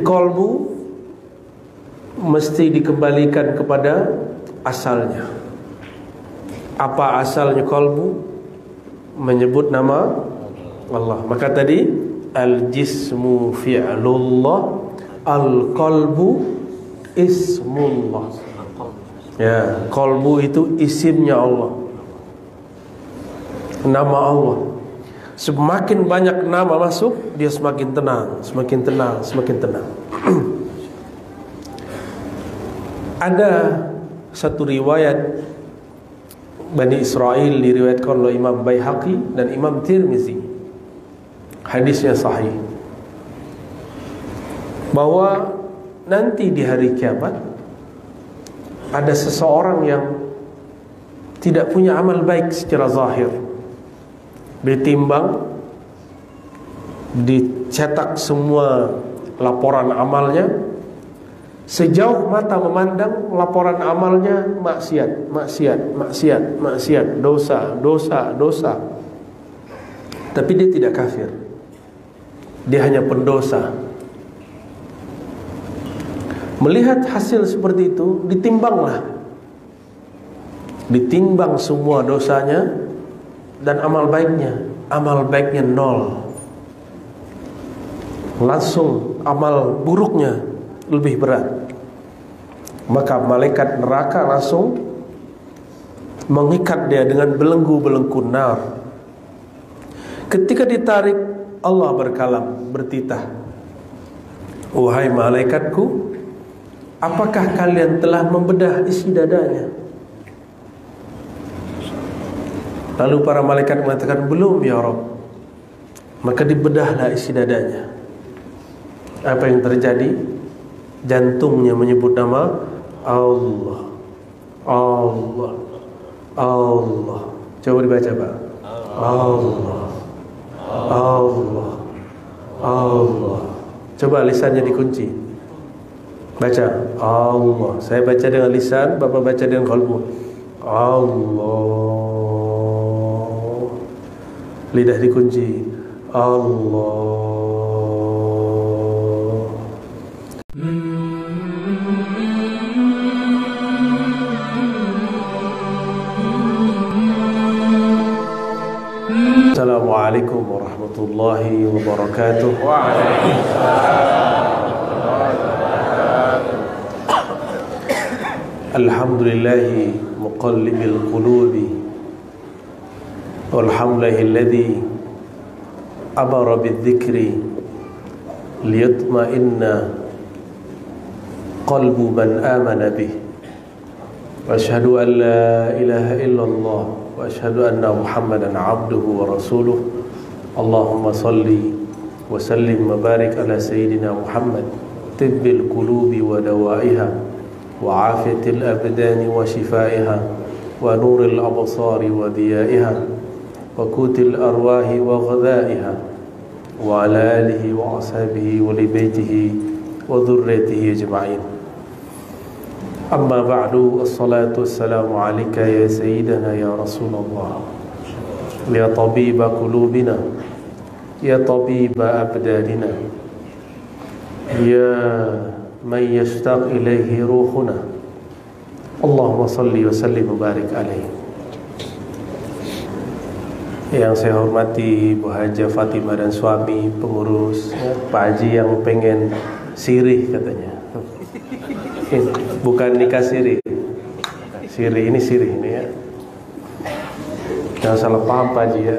kolbu mesti dikembalikan kepada asalnya. Apa asalnya kolbu? Menyebut nama Allah. Maka tadi al-jismu fi'lullah, al-qalbu ismullah. Ya, kolbu itu isimnya Allah, nama Allah. Semakin banyak nama masuk, dia semakin tenang, semakin tenang, semakin tenang. Ada satu riwayat Bani Israel diriwayatkan oleh Imam Baihaqi dan Imam Tirmizi. Hadisnya sahih, bahwa nanti di hari kiamat ada seseorang yang tidak punya amal baik secara zahir. Ditimbang, dicetak semua laporan amalnya. Sejauh mata memandang, laporan amalnya maksiat, maksiat, maksiat, maksiat, dosa, dosa, dosa. Tapi dia tidak kafir, dia hanya pendosa. Melihat hasil seperti itu, ditimbanglah, ditimbang semua dosanya dan amal baiknya. Amal baiknya 0. Langsung amal buruknya lebih berat. Maka malaikat neraka langsung mengikat dia dengan belenggu-belenggu nar. Ketika ditarik, Allah berkalam, bertitah, "Wahai malaikatku, apakah kalian telah membedah isi dadanya?" Lalu para malaikat mengatakan, "Belum ya Rabb." Maka dibedahlah isi dadanya. Apa yang terjadi? Jantungnya menyebut nama Allah, Allah, Allah. Coba dibaca Pak. Allah, Allah, Allah. Coba lisannya dikunci. Baca Allah. Saya baca dengan lisan, Bapak baca dengan qalbu. Allah. Lidah dikunci. Allah. Assalamualaikum warahmatullahi wabarakatuh. Alhamdulillahi muqallibil qulubi, walhamdulillahilladzi amara bidzikri liyatma'inna qalbu man amana bih. Wa asyhadu an la ilaha illallah wa asyhadu anna Muhammadan abduhu wa rasuluh. Allahumma salli wa sallim wa barik ala sayyidina Muhammad, tibbil qulubi wa dawaiha wa afiyatil abdani wa shifaiha wa nuril absari wa diyaiha wa kutil arwahi wa ghadaiha wa ala alihi wa ashabihi wa li baitihi wa dhurriyyatihi ajma'in. Amma ba'du, assalatu wassalamu alayka ya sayyidana ya Rasulullah, ya tabiba qulubina, ya tabiba abdanina, ya man yashtaq ilaihi ruhuna. Allahumma salli wa sallim wa barik alaihi. Yang saya hormati Bu Haja Fatimah dan suami, pengurus, Pak Haji yang pengen sirih katanya. Bukan nikah sirih. Sirih ini sirih ini ya. Jangan salah paham Pak Haji ya.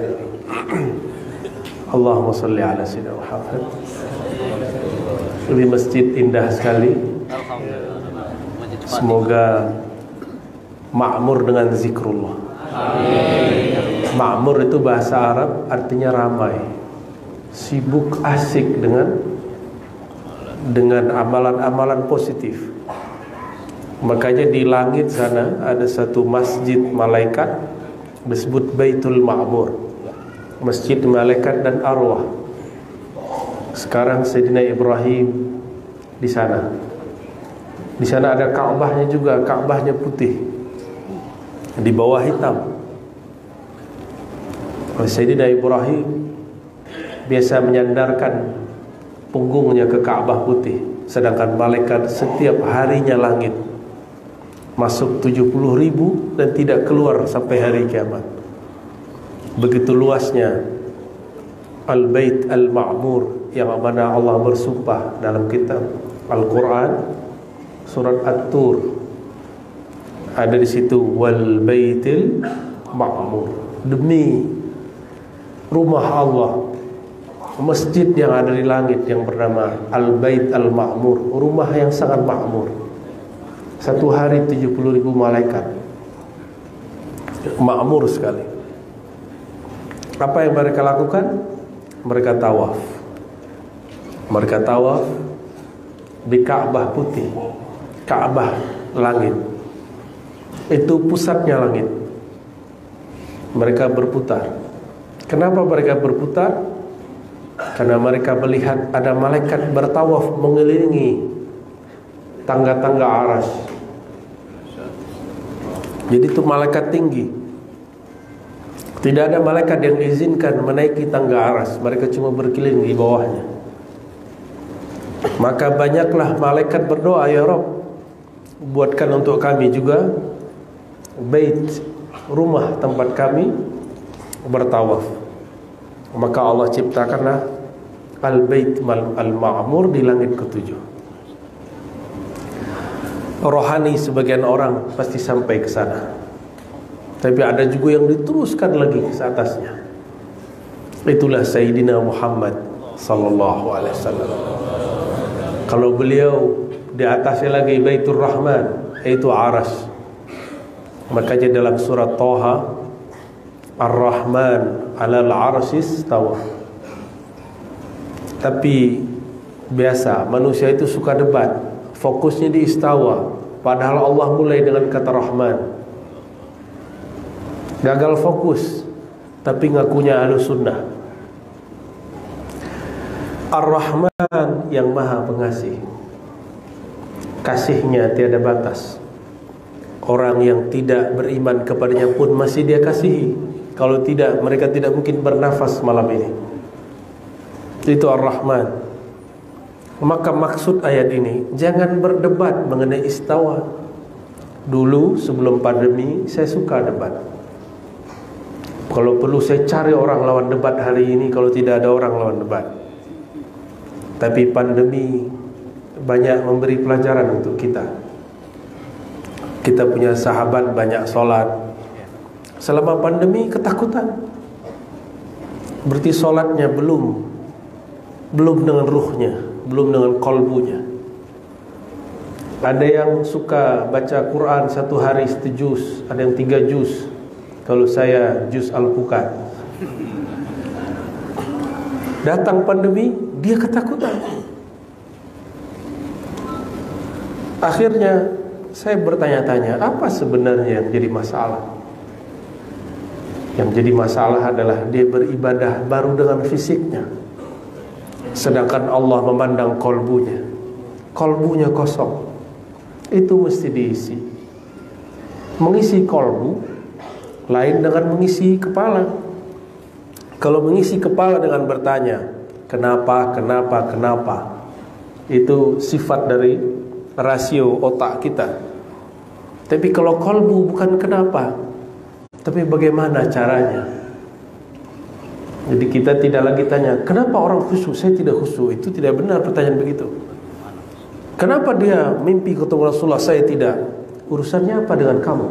Allahumma salli ala sayyidina Muhammad. Ini masjid indah sekali. Semoga makmur dengan zikrullah. Amin. Makmur itu bahasa Arab artinya ramai, sibuk, asik dengan amalan-amalan positif. Makanya di langit sana ada satu masjid malaikat disebut Baitul Ma'mur, masjid malaikat dan arwah. Sekarang Sayyidina Ibrahim di sana. Di sana ada Ka'bahnya juga, Ka'bahnya putih, di bawah hitam. Sayyidina Ibrahim biasa menyandarkan punggungnya ke Ka'bah putih, sedangkan malaikat setiap harinya langit masuk 70.000 dan tidak keluar sampai hari kiamat. Begitu luasnya Al-Bait Al-Ma'mur, yang mana Allah bersumpah dalam kitab Al-Quran surat At-Tur, ada di situ wal baitil ma'mur, demi rumah Allah, masjid yang ada di langit yang bernama Al-Bait Al-Ma'mur, rumah yang sangat makmur. Satu hari 70.000 malaikat, makmur sekali. Apa yang mereka lakukan? Mereka tawaf. Mereka tawaf di Ka'bah putih, Ka'bah langit. Itu pusatnya langit. Mereka berputar. Kenapa mereka berputar? Karena mereka melihat ada malaikat bertawaf mengelilingi tangga-tangga aras. Jadi itu malaikat tinggi. Tidak ada malaikat yang diizinkan menaiki tangga aras. Mereka cuma berkeliling di bawahnya. Maka banyaklah malaikat berdoa, ya Rabb, buatkan untuk kami juga bait, rumah tempat kami bertawaf. Maka Allah ciptakanlah Al-Bait Al-Ma'mur di langit ketujuh. Rohani sebagian orang pasti sampai ke sana, tapi ada juga yang diteruskan lagi ke atasnya. Itulah Sayyidina Muhammad sallallahu alaihi wasallam. Kalau beliau di atasnya lagi Baitur Rahman, yaitu Aras. Makanya dalam surat Thaha, Ar-Rahman 'alal 'arsy istawa. Tapi biasa manusia itu suka debat, fokusnya di istawa, padahal Allah mulai dengan kata Rahman. Gagal fokus, tapi ngakunya Ahlus Sunnah. Ar-Rahman yang Maha Pengasih, kasihnya tiada batas. Orang yang tidak beriman kepadanya pun masih dia kasihi. Kalau tidak, mereka tidak mungkin bernafas malam ini. Itu Ar-Rahman. Maka maksud ayat ini, jangan berdebat mengenai istawa. Dulu sebelum pandemi saya suka debat. Kalau perlu saya cari orang lawan debat hari ini, kalau tidak ada orang lawan debat. Tapi pandemi banyak memberi pelajaran untuk kita. Kita punya sahabat banyak sholat. Selama pandemi ketakutan. Berarti sholatnya belum dengan ruhnya, belum dengan kolbunya. Ada yang suka baca Quran satu hari 1 juz, ada yang 3 juz. Kalau saya juz Al-Fuqat. Datang pandemi, dia ketakutan. Akhirnya saya bertanya-tanya, apa sebenarnya yang jadi masalah? Yang jadi masalah adalah dia beribadah baru dengan fisiknya, sedangkan Allah memandang kolbunya. Kolbunya kosong. Itu mesti diisi. Mengisi kolbu lain dengan mengisi kepala. Kalau mengisi kepala dengan bertanya kenapa, itu sifat dari rasio otak kita. Tapi kalau kolbu bukan kenapa, tapi bagaimana caranya. Jadi kita tidak lagi tanya kenapa orang khusyuk, saya tidak khusyuk. Itu tidak benar pertanyaan begitu. Kenapa dia mimpi ketemu Rasulullah, saya tidak? Urusannya apa dengan kamu?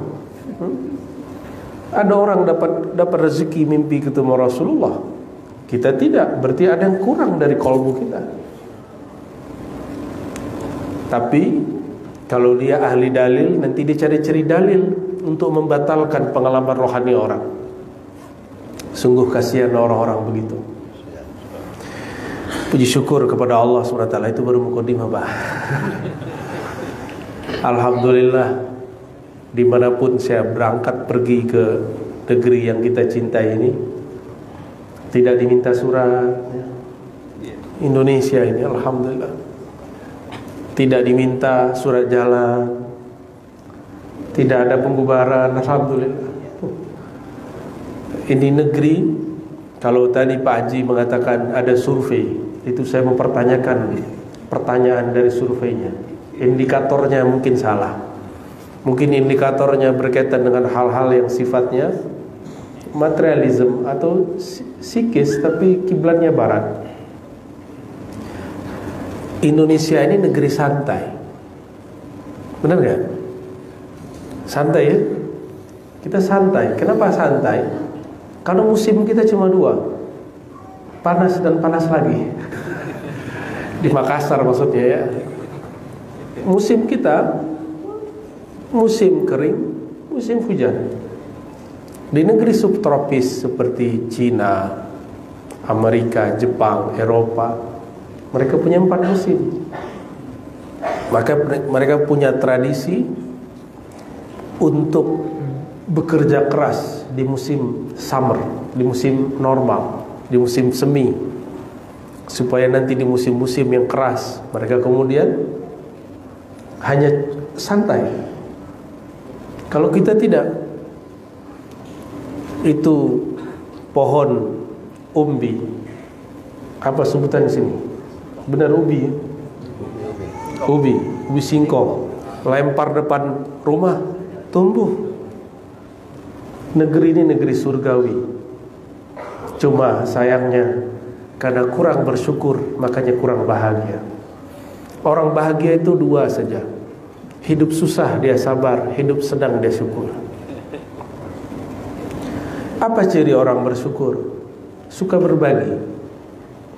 Ada orang dapat rezeki mimpi ketemu Rasulullah, kita tidak. Berarti ada yang kurang dari kolbu kita. Tapi kalau dia ahli dalil, nanti dia cari-cari dalil untuk membatalkan pengalaman rohani orang. Sungguh kasihan orang-orang begitu. Puji syukur kepada Allah SWT. Itu baru mukadimah, Pak. Alhamdulillah, dimanapun saya berangkat pergi ke negeri yang kita cintai ini, tidak diminta surat. Indonesia ini alhamdulillah, tidak diminta surat jalan, tidak ada pembubaran, alhamdulillah. Ini negeri, kalau tadi Pak Haji mengatakan ada survei, Itu saya mempertanyakan pertanyaan dari surveinya. Indikatornya mungkin salah. Mungkin indikatornya berkaitan dengan hal-hal yang sifatnya materialism atau psikis, tapi kiblatnya barat. Indonesia ini negeri santai. Benar gak? Santai ya? Kita santai. Kenapa santai? Karena musim kita cuma dua, panas dan panas lagi. Di Makassar maksudnya ya. Musim kita musim kering, musim hujan. Di negeri subtropis seperti Cina, Amerika, Jepang, Eropa, mereka punya 4 musim. Maka mereka punya tradisi untuk bekerja keras di musim summer, di musim normal, di musim semi, supaya nanti di musim-musim yang keras mereka kemudian hanya santai. Kalau kita tidak, itu pohon umbi, apa sebutan di sini? Benar ubi, ubi singkong, lempar depan rumah, tumbuh. Negeri ini negeri surgawi. Cuma sayangnya karena kurang bersyukur, makanya kurang bahagia. Orang bahagia itu 2 saja. Hidup susah dia sabar, hidup senang dia syukur. Apa ciri orang bersyukur? Suka berbagi.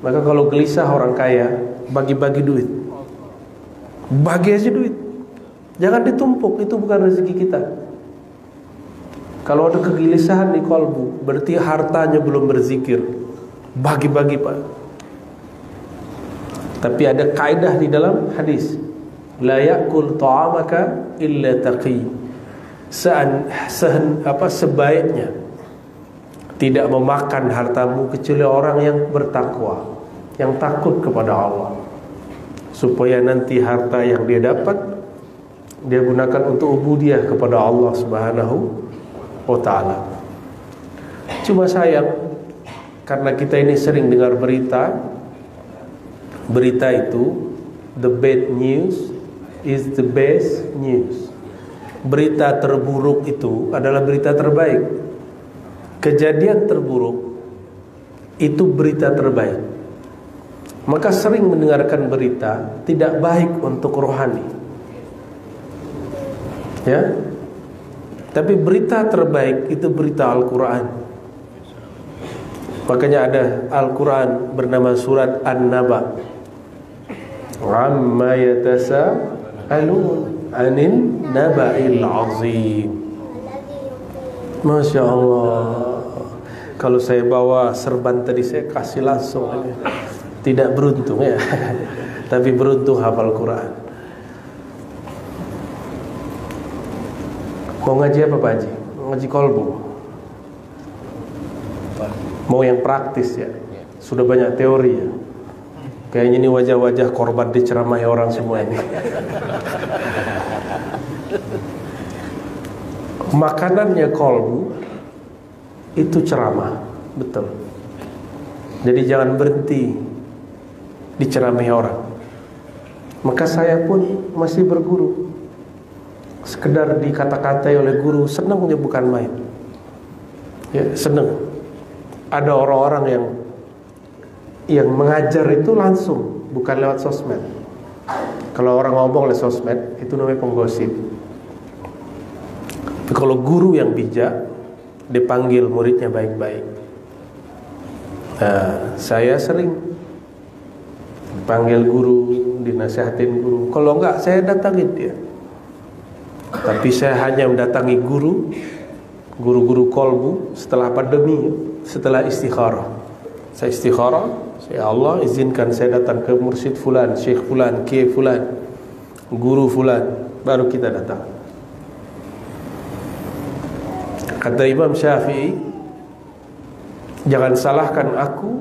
Maka kalau gelisah orang kaya, bagi-bagi duit. Bagi aja duit. Jangan ditumpuk, itu bukan rezeki kita. Kalau ada kegelisahan di kolbu, berarti hartanya belum berzikir. Bagi-bagi Pak. Tapi ada kaidah di dalam hadis, la yakul ta'amaka illa taqi. Sebaiknya tidak memakan hartamu kecuali orang yang bertakwa, yang takut kepada Allah, supaya nanti harta yang dia dapat dia gunakan untuk ubudiyah kepada Allah Subhanahu wa ta'ala. Cuma sayang, karena kita ini sering dengar berita itu, the bad news is the best news. Berita terburuk itu adalah berita terbaik. Kejadian terburuk itu berita terbaik. Maka sering mendengarkan berita tidak baik untuk rohani, ya. Tapi berita terbaik itu berita Al-Quran. Makanya ada Al-Quran bernama surat An-Naba. Amma yatasa'alun 'anil naba'il 'azim. Masya Allah. Kalau saya bawa serban tadi saya kasih langsung. Tidak beruntung ya. Tapi beruntung hafal Quran. Mau ngaji apa Pak Haji? Ngaji kolbu? Mau yang praktis ya? Sudah banyak teori ya? Kayaknya ini wajah-wajah korban diceramahi orang semua ini. Makanannya kolbu itu ceramah, betul. Jadi jangan berhenti diceramahi orang. Maka saya pun masih berguru. Sekedar dikata-katai oleh guru, senangnya bukan main. Ya, senang. Ada orang-orang yang mengajar itu langsung, bukan lewat sosmed. Kalau orang ngomong lewat sosmed, itu namanya penggosip. Tapi kalau guru yang bijak, dipanggil muridnya baik-baik. Nah, saya sering panggil guru, dinasihatin guru. Kalau enggak, saya datangin dia. Tapi saya hanya mendatangi guru-guru kolbu setelah pandemi, setelah istikharah. Saya istikharah, ya Allah izinkan saya datang ke mursyid fulan, syekh fulan, kiai fulan, guru fulan, baru kita datang. Kata Imam Syafi'i, jangan salahkan aku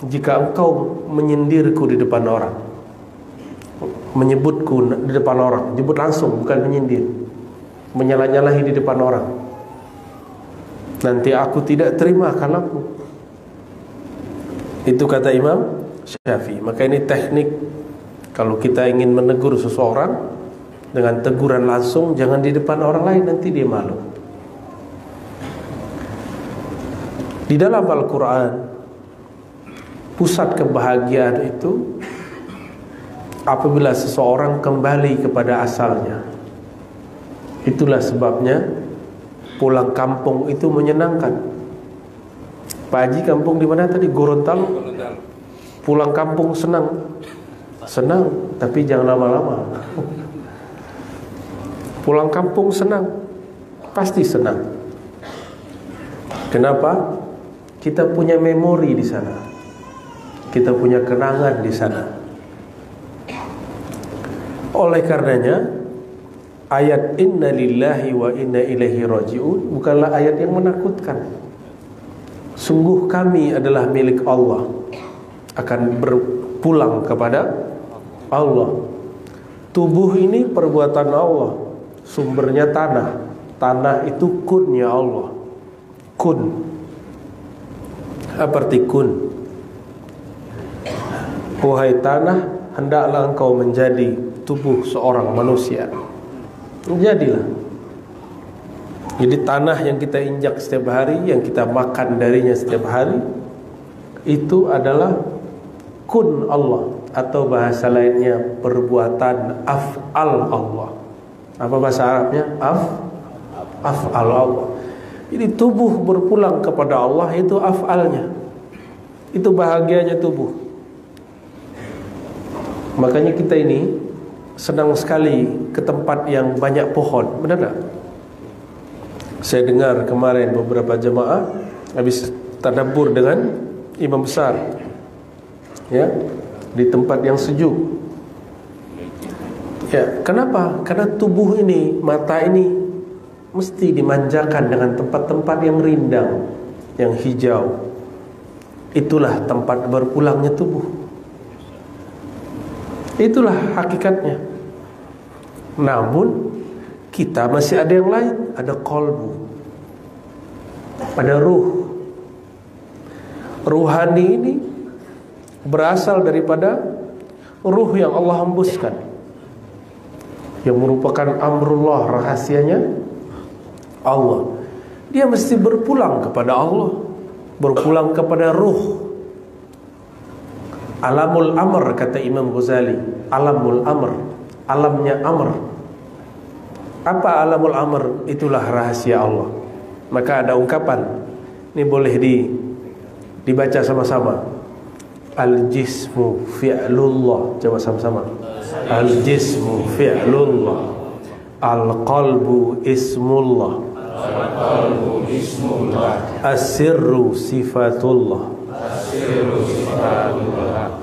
jika engkau menyindirku di depan orang, menyebutku di depan orang. Nyebut langsung, bukan menyindir, menyalah-nyalahi di depan orang. Nanti aku tidak terima kalammu. Itu kata Imam Syafi'i. Maka ini teknik kalau kita ingin menegur seseorang dengan teguran langsung, jangan di depan orang lain, nanti dia malu. Di dalam Al-Quran, pusat kebahagiaan itu apabila seseorang kembali kepada asalnya. Itulah sebabnya pulang kampung itu menyenangkan. Pak Haji kampung di mana tadi? Gorontalo. Pulang kampung senang, tapi jangan lama-lama. Pulang kampung senang, pasti senang. Kenapa? Kita punya memori di sana, kita punya kenangan di sana. Oleh karenanya, ayat inna lillahi wa inna ilaihi raji'un bukanlah ayat yang menakutkan. Sungguh kami adalah milik Allah, akan berpulang kepada Allah. Tubuh ini perbuatan Allah, sumbernya tanah. Tanah itu kunnya Allah. Kun. Apa arti kun? Wahai tanah, hendaklah engkau menjadi tubuh seorang manusia. Jadilah. Jadi tanah yang kita injak setiap hari, yang kita makan darinya setiap hari, itu adalah kun Allah, atau bahasa lainnya perbuatan af'al Allah. Apa bahasa Arabnya? Af'al Allah. Jadi tubuh berpulang kepada Allah itu af'alnya. Itu bahagianya tubuh. Makanya kita ini senang sekali ke tempat yang banyak pohon. Benar tak? Saya dengar kemarin beberapa jemaah habis tadabbur dengan imam besar, ya, di tempat yang sejuk. Ya, kenapa? Karena tubuh ini, mata ini mesti dimanjakan dengan tempat-tempat yang rindang, yang hijau. Itulah tempat berpulangnya tubuh. Itulah hakikatnya. Namun kita masih ada yang lain, ada qalbu, ada ruh. Ruhani ini berasal daripada ruh yang Allah hembuskan, yang merupakan amrullah, rahasianya Allah. Dia mesti berpulang kepada Allah, berpulang kepada ruh. Alamul amr, kata Imam Ghazali. Alamul amr, alamnya amr. Apa alamul amr? Itulah rahasia Allah. Maka ada ungkapan, ini boleh dibaca sama-sama. Al-jismu fi'lullah. Coba sama-sama. Al-jismu fi'lullah, al-qalbu ismullah, as-sirru sifatullah,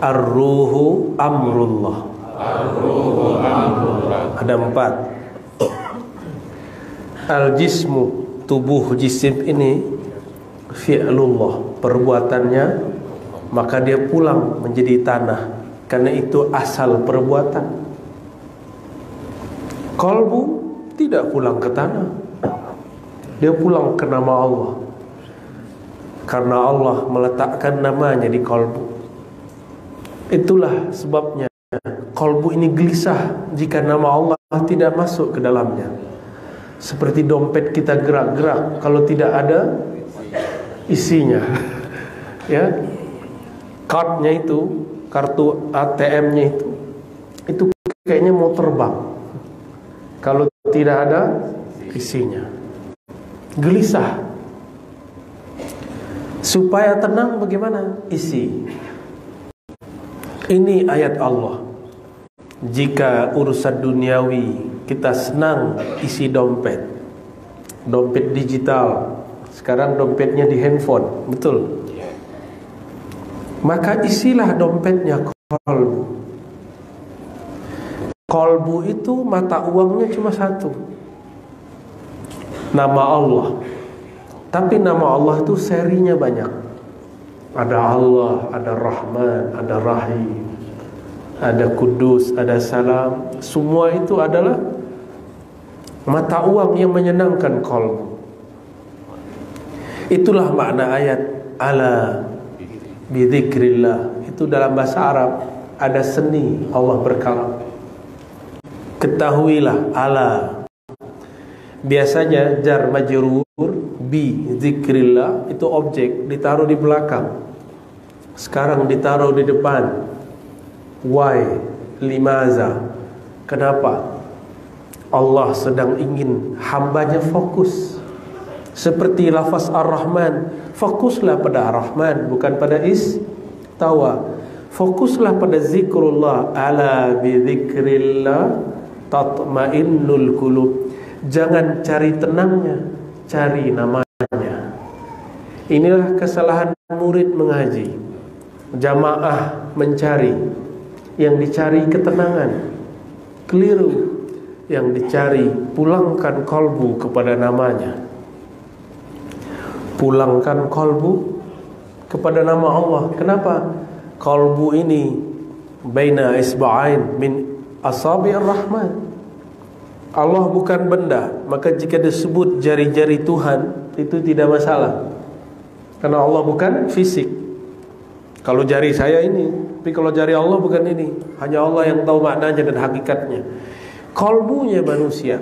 ar-ruhu amrullah. Ada 4. Al-jismu, tubuh jisim ini, fi'lullah, perbuatannya, maka dia pulang menjadi tanah, karena itu asal perbuatan. Qalbu tidak pulang ke tanah, dia pulang ke nama Allah, karena Allah meletakkan namanya di qalbu. Itulah sebabnya qalbu ini gelisah jika nama Allah tidak masuk ke dalamnya. Seperti dompet kita gerak-gerak kalau tidak ada isinya. Ya, cardnya itu, kartu ATM-nya itu kayaknya mau terbang kalau tidak ada isinya. Gelisah. Supaya tenang bagaimana? Isi. Ini ayat Allah. Jika urusan duniawi kita senang isi dompet, dompet digital. Sekarang dompetnya di handphone, betul? Maka isilah dompetnya qalbu. Qalbu itu mata uangnya cuma satu, nama Allah. Tapi nama Allah itu serinya banyak. Ada Allah, ada Rahman, ada Rahim, ada Kudus, ada Salam. Semua itu adalah mata uang yang menyenangkan qalbu. Itulah makna ayat ala bidzikrillah. itu dalam bahasa Arab ada seni Allah berkalam. Ketahuilah, ala. Biasanya jar majrur bi zikrillah itu objek ditaruh di belakang. Sekarang ditaruh di depan. Why? Limaza? Kenapa? Allah sedang ingin hambanya fokus. Seperti lafaz Ar-Rahman, fokuslah pada Ar-Rahman, bukan pada istawa. Fokuslah pada zikrullah. Ala bi zikrillah tatmainnul qulub. Jangan cari tenangnya, cari namanya. Inilah kesalahan murid mengaji. Jamaah mencari, yang dicari ketenangan. Keliru. Yang dicari, pulangkan kolbu kepada namanya. Pulangkan kolbu kepada nama Allah. Kenapa? Kolbu ini baina isba'ain min asabi'ir rahman. Allah bukan benda, maka jika disebut jari-jari Tuhan itu tidak masalah, karena Allah bukan fisik. Kalau jari saya ini, tapi kalau jari Allah bukan ini. Hanya Allah yang tahu maknanya dan hakikatnya. Kolbunya manusia,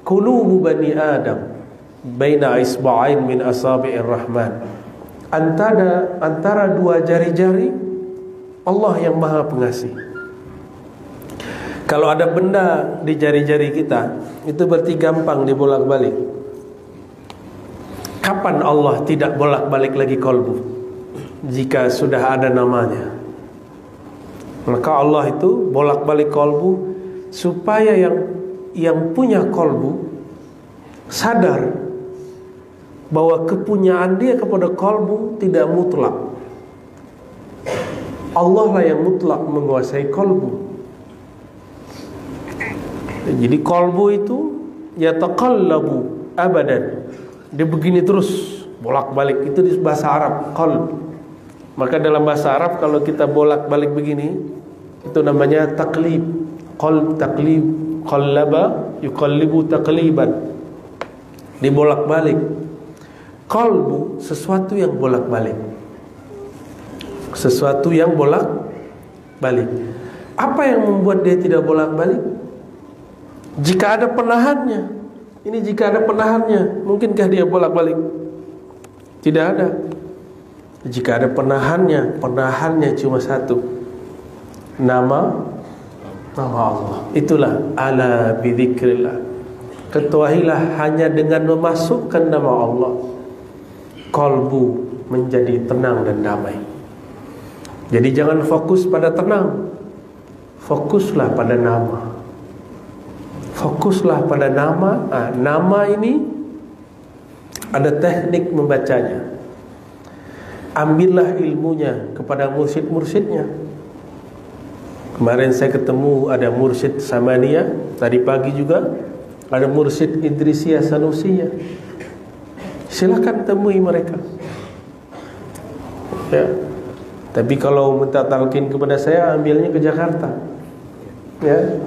qulubu bani Adam baina isba'ain min asabi'ir rahman. Antara dua jari-jari Allah yang Maha Pengasih. Kalau ada benda di jari-jari kita, itu berarti gampang dibolak-balik. Kapan Allah tidak bolak-balik lagi kolbu? Jika sudah ada namanya. Maka Allah itu bolak-balik kolbu supaya yang punya kolbu sadar bahwa kepunyaan dia kepada kolbu tidak mutlak. Allah lah yang mutlak menguasai kolbu. Jadi kolbu itu yataqallabu abadan. Dia begini terus bolak-balik. Itu di bahasa Arab qalb. Maka dalam bahasa Arab kalau kita bolak-balik begini, itu namanya taqlib. Qalb taqlib, qallaba yuqallibu taqliban. Dibolak-balik. Qalbu sesuatu yang bolak-balik. Sesuatu yang bolak-balik. Apa yang membuat dia tidak bolak-balik? Jika ada penahannya. Ini jika ada penahannya, mungkinkah dia bolak-balik? Tidak ada. Jika ada penahannya, penahannya cuma satu. Nama Allah. Itulah ala bidzikrillah. Ketahuilah hanya dengan memasukkan nama Allah, kalbu menjadi tenang dan damai. Jadi jangan fokus pada tenang, fokuslah pada nama. Fokuslah pada nama. Nama ini ada teknik membacanya. Ambillah ilmunya kepada mursyid-mursyidnya. Kemarin saya ketemu ada mursyid Samaniyah, tadi pagi juga ada mursyid Idrisiyah Sanusiyah. Silakan temui mereka. Ya. Tapi kalau minta talqin kepada saya, ambilnya ke Jakarta. Ya.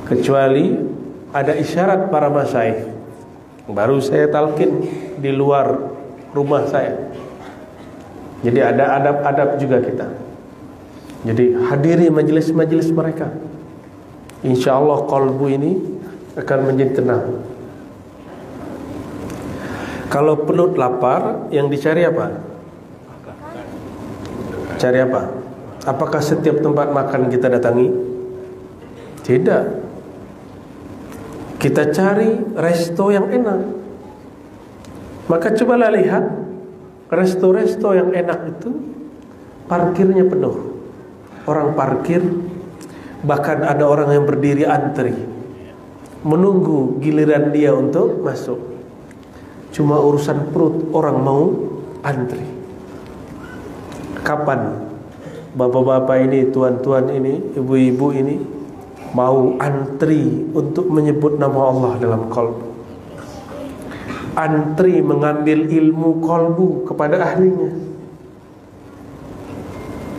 Kecuali ada isyarat para masyaikh, baru saya talqin di luar rumah saya. Jadi ada adab-adab juga kita. Jadi hadiri majelis-majelis mereka. Insya Allah kalbu ini akan menjadi tenang. Kalau perut lapar, yang dicari apa? Cari apa? Apakah setiap tempat makan kita datangi? Tidak. Kita cari resto yang enak. Maka cobalah lihat resto-resto yang enak itu parkirnya penuh. Orang parkir, bahkan ada orang yang berdiri antri menunggu giliran dia untuk masuk. Cuma urusan perut orang mau antri. Kapan bapak-bapak ini, tuan-tuan ini, ibu-ibu ini mau antri untuk menyebut nama Allah dalam qalb? Antri mengambil ilmu qalbu kepada ahlinya.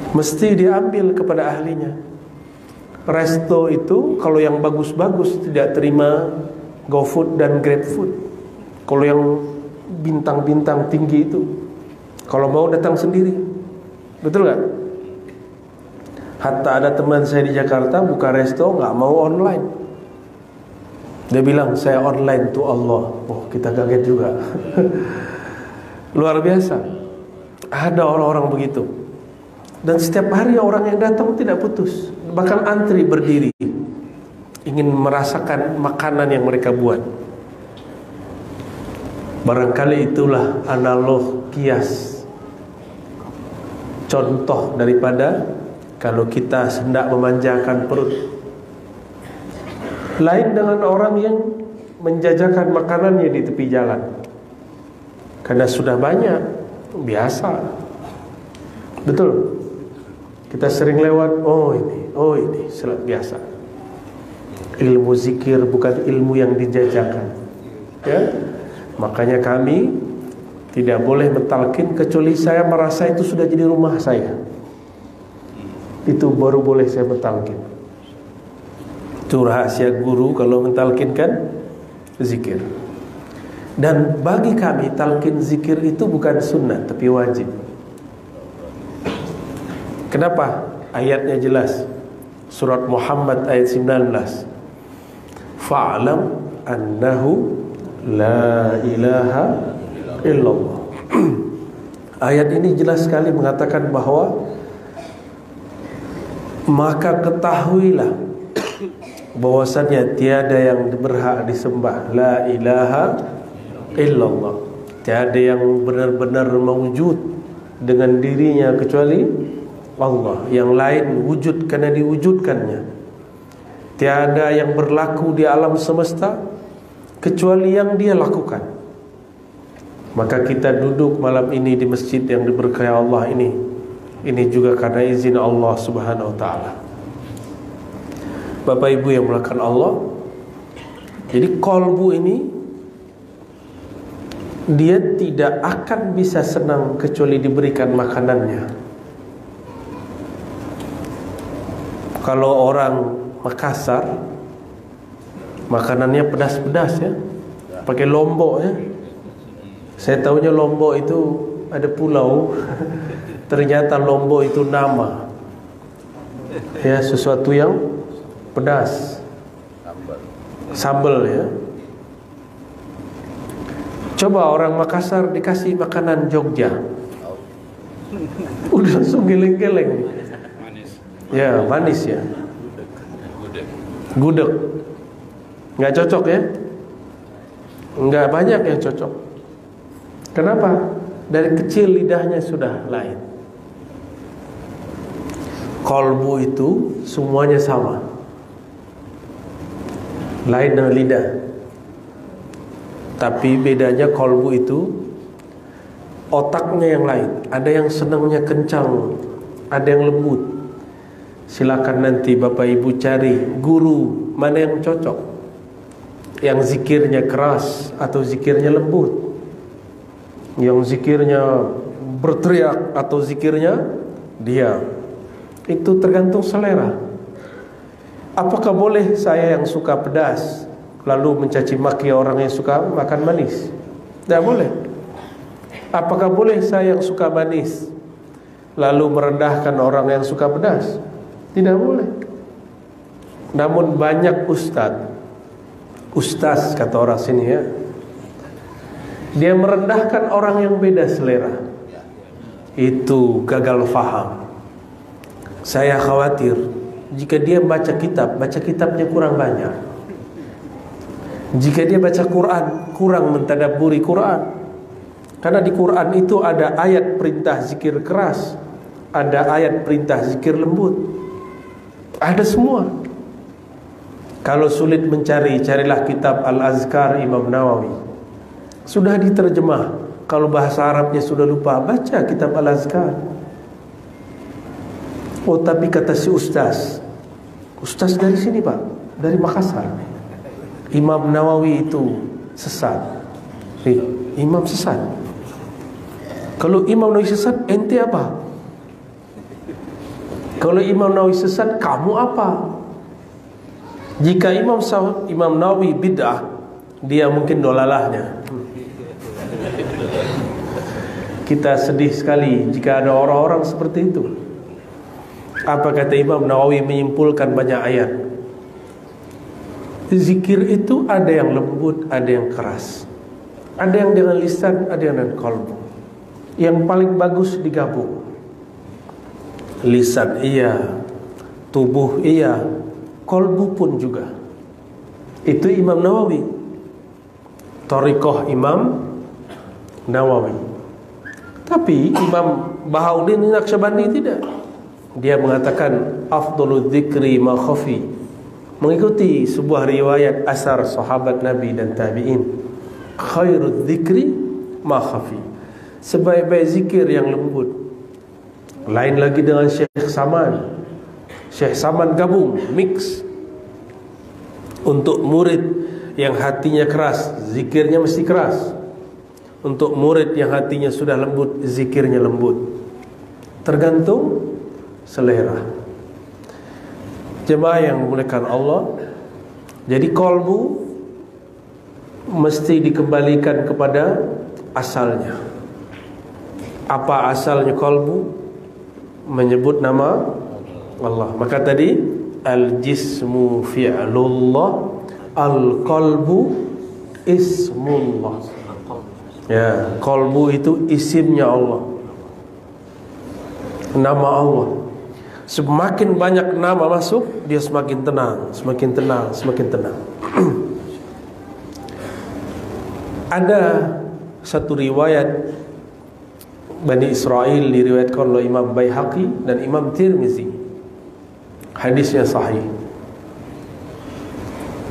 Mesti diambil kepada ahlinya. Resto itu kalau yang bagus-bagus tidak terima GoFood dan GrabFood. Kalau yang bintang-bintang tinggi itu, kalau mau datang sendiri. Betul nggak? Hatta ada teman saya di Jakarta buka resto nggak mau online. Dia bilang saya online to Allah. Oh, kita kaget juga. Luar biasa. Ada orang-orang begitu. Dan setiap hari orang yang datang tidak putus, bahkan antri berdiri, ingin merasakan makanan yang mereka buat. Barangkali itulah analog kias, contoh daripada kalau kita hendak memanjakan perut. Lain dengan orang yang menjajakan makanannya di tepi jalan, karena sudah banyak, biasa. Betul. Kita sering lewat, oh ini, biasa. Ilmu zikir bukan ilmu yang dijajakan, ya. Makanya kami tidak boleh mentalkin kecuali saya merasa itu sudah jadi rumah saya. Itu baru boleh saya mentalkin. Itu rahasia guru kalau mentalkinkan zikir. Dan bagi kami talkin zikir itu bukan sunnah tapi wajib. Kenapa? Ayatnya jelas. Surat Muhammad ayat 19. Fa'lam annahu la ilaha illallah. Ayat ini jelas sekali mengatakan bahwa maka ketahuilah bahwasannya tiada yang berhak disembah, la ilaha illallah. Tiada yang benar-benar mewujud dengan dirinya kecuali Allah. Yang lain wujud karena diwujudkannya. Tiada yang berlaku di alam semesta kecuali yang dia lakukan. Maka kita duduk malam ini di masjid yang diberkahi Allah ini juga karena izin Allah Subhanahu wa ta'ala. Bapak Ibu yang mulakan Allah, jadi kolbu ini dia tidak akan bisa senang kecuali diberikan makanannya. Kalau orang Makassar makanannya pedas-pedas ya, pakai lombok ya. Saya tahunya lombok itu ada pulau. Ternyata lombok itu nama, ya, sesuatu yang pedas, sambal ya. Coba orang Makassar dikasih makanan Jogja, udah langsung geleng-geleng. Ya, manis ya. Gudeg. Nggak cocok ya. Nggak banyak yang cocok. Kenapa? Dari kecil lidahnya sudah lain. Kolbu itu semuanya sama, lain dengan lidah. Tapi bedanya kolbu itu otaknya yang lain. Ada yang senangnya kencang, ada yang lembut. Silakan nanti Bapak Ibu cari guru mana yang cocok, yang zikirnya keras atau zikirnya lembut, yang zikirnya berteriak atau zikirnya diam. Itu tergantung selera. Apakah boleh saya yang suka pedas lalu mencaci maki orang yang suka makan manis? Tidak boleh. Apakah boleh saya yang suka manis lalu merendahkan orang yang suka pedas? Tidak boleh. Namun banyak ustaz kata orang sini ya, dia merendahkan orang yang beda selera. Itu gagal faham. Saya khawatir jika dia baca kitabnya kurang banyak. Jika dia baca Quran, kurang mentadabburi Quran. Karena di Quran itu ada ayat perintah zikir keras, ada ayat perintah zikir lembut. Ada semua. Kalau sulit mencari, carilah kitab Al-Azkar Imam Nawawi. Sudah diterjemah. Kalau bahasa Arabnya sudah lupa, baca kitab Al-Azkar. Oh, tapi kata si ustaz dari sini Pak, dari Makassar, Imam Nawawi itu sesat. Imam sesat. Kalau Imam Nawawi sesat, ente apa? Kalau Imam Nawawi sesat, kamu apa? Jika Imam Nawawi bid'ah, dia mungkin dolalahnya. Kita sedih sekali jika ada orang-orang seperti itu. Apa kata Imam Nawawi menyimpulkan banyak ayat? Zikir itu ada yang lembut, ada yang keras. Ada yang dengan lisan, ada yang dengan qalbu. Yang paling bagus digabung. Lisan iya, tubuh iya, qalbu pun juga. Itu Imam Nawawi, Thariqah Imam Nawawi. Tapi Imam Bahauddin Naqsyabandi tidak. Dia mengatakan afdhalul dzikri ma khafi, mengikuti sebuah riwayat asar sahabat Nabi dan tabi'in. Khairul dzikri ma khafi, sebaik-baik zikir yang lembut. Lain lagi dengan Syekh Saman. Syekh Saman gabung, mix. Untuk murid yang hatinya keras, zikirnya mesti keras. Untuk murid yang hatinya sudah lembut, zikirnya lembut. Tergantung selera. Jemaah yang memuliakan Allah, jadi qalbu mesti dikembalikan kepada asalnya. Apa asalnya qalbu? Menyebut nama Allah. Maka tadi al-jismu fi'lullah, al-qalbu ismullah. Ya, qalbu itu isimnya Allah, nama Allah. Semakin banyak nama masuk, dia semakin tenang, semakin tenang, semakin tenang. Ada satu riwayat Bani Israel diriwayatkan oleh Imam Baihaqi dan Imam Tirmizi. Hadisnya sahih,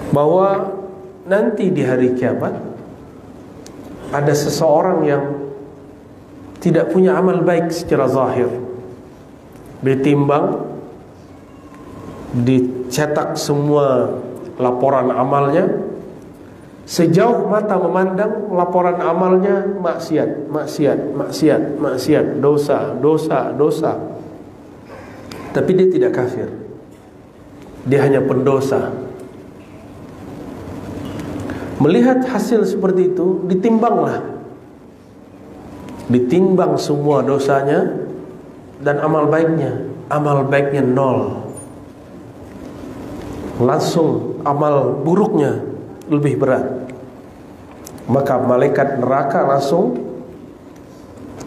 bahwa nanti di hari kiamat ada seseorang yang tidak punya amal baik secara zahir. Ditimbang, dicetak semua laporan amalnya. Sejauh mata memandang, laporan amalnya maksiat, maksiat, maksiat, maksiat, dosa, dosa, dosa. Tapi dia tidak kafir, dia hanya pendosa. Melihat hasil seperti itu, ditimbanglah, ditimbang semua dosanya dan amal baiknya. Amal baiknya 0. Langsung amal buruknya lebih berat. Maka malaikat neraka langsung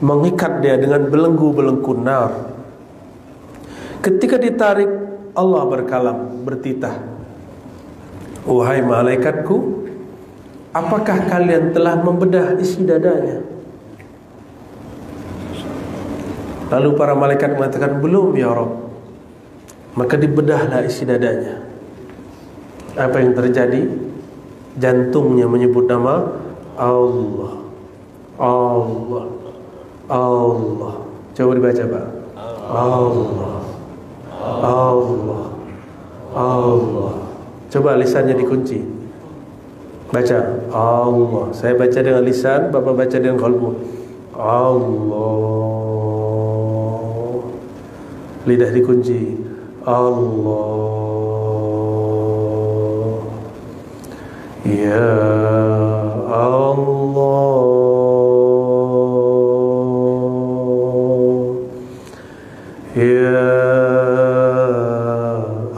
mengikat dia dengan belenggu-belenggu nar. Ketika ditarik, Allah berkalam, bertitah, wahai malaikatku, apakah kalian telah membedah isi dadanya? Lalu para malaikat mengatakan, belum ya Rabb. Maka dibedahlah isi dadanya. Apa yang terjadi? Jantungnya menyebut nama Allah, Allah, Allah. Coba dibaca Pak. Allah, Allah, Allah. Coba lisannya dikunci. Baca Allah. Saya baca dengan lisan, Bapak baca dengan qalbu. Allah. Lidah dikunci. Allah. Ya Allah, Ya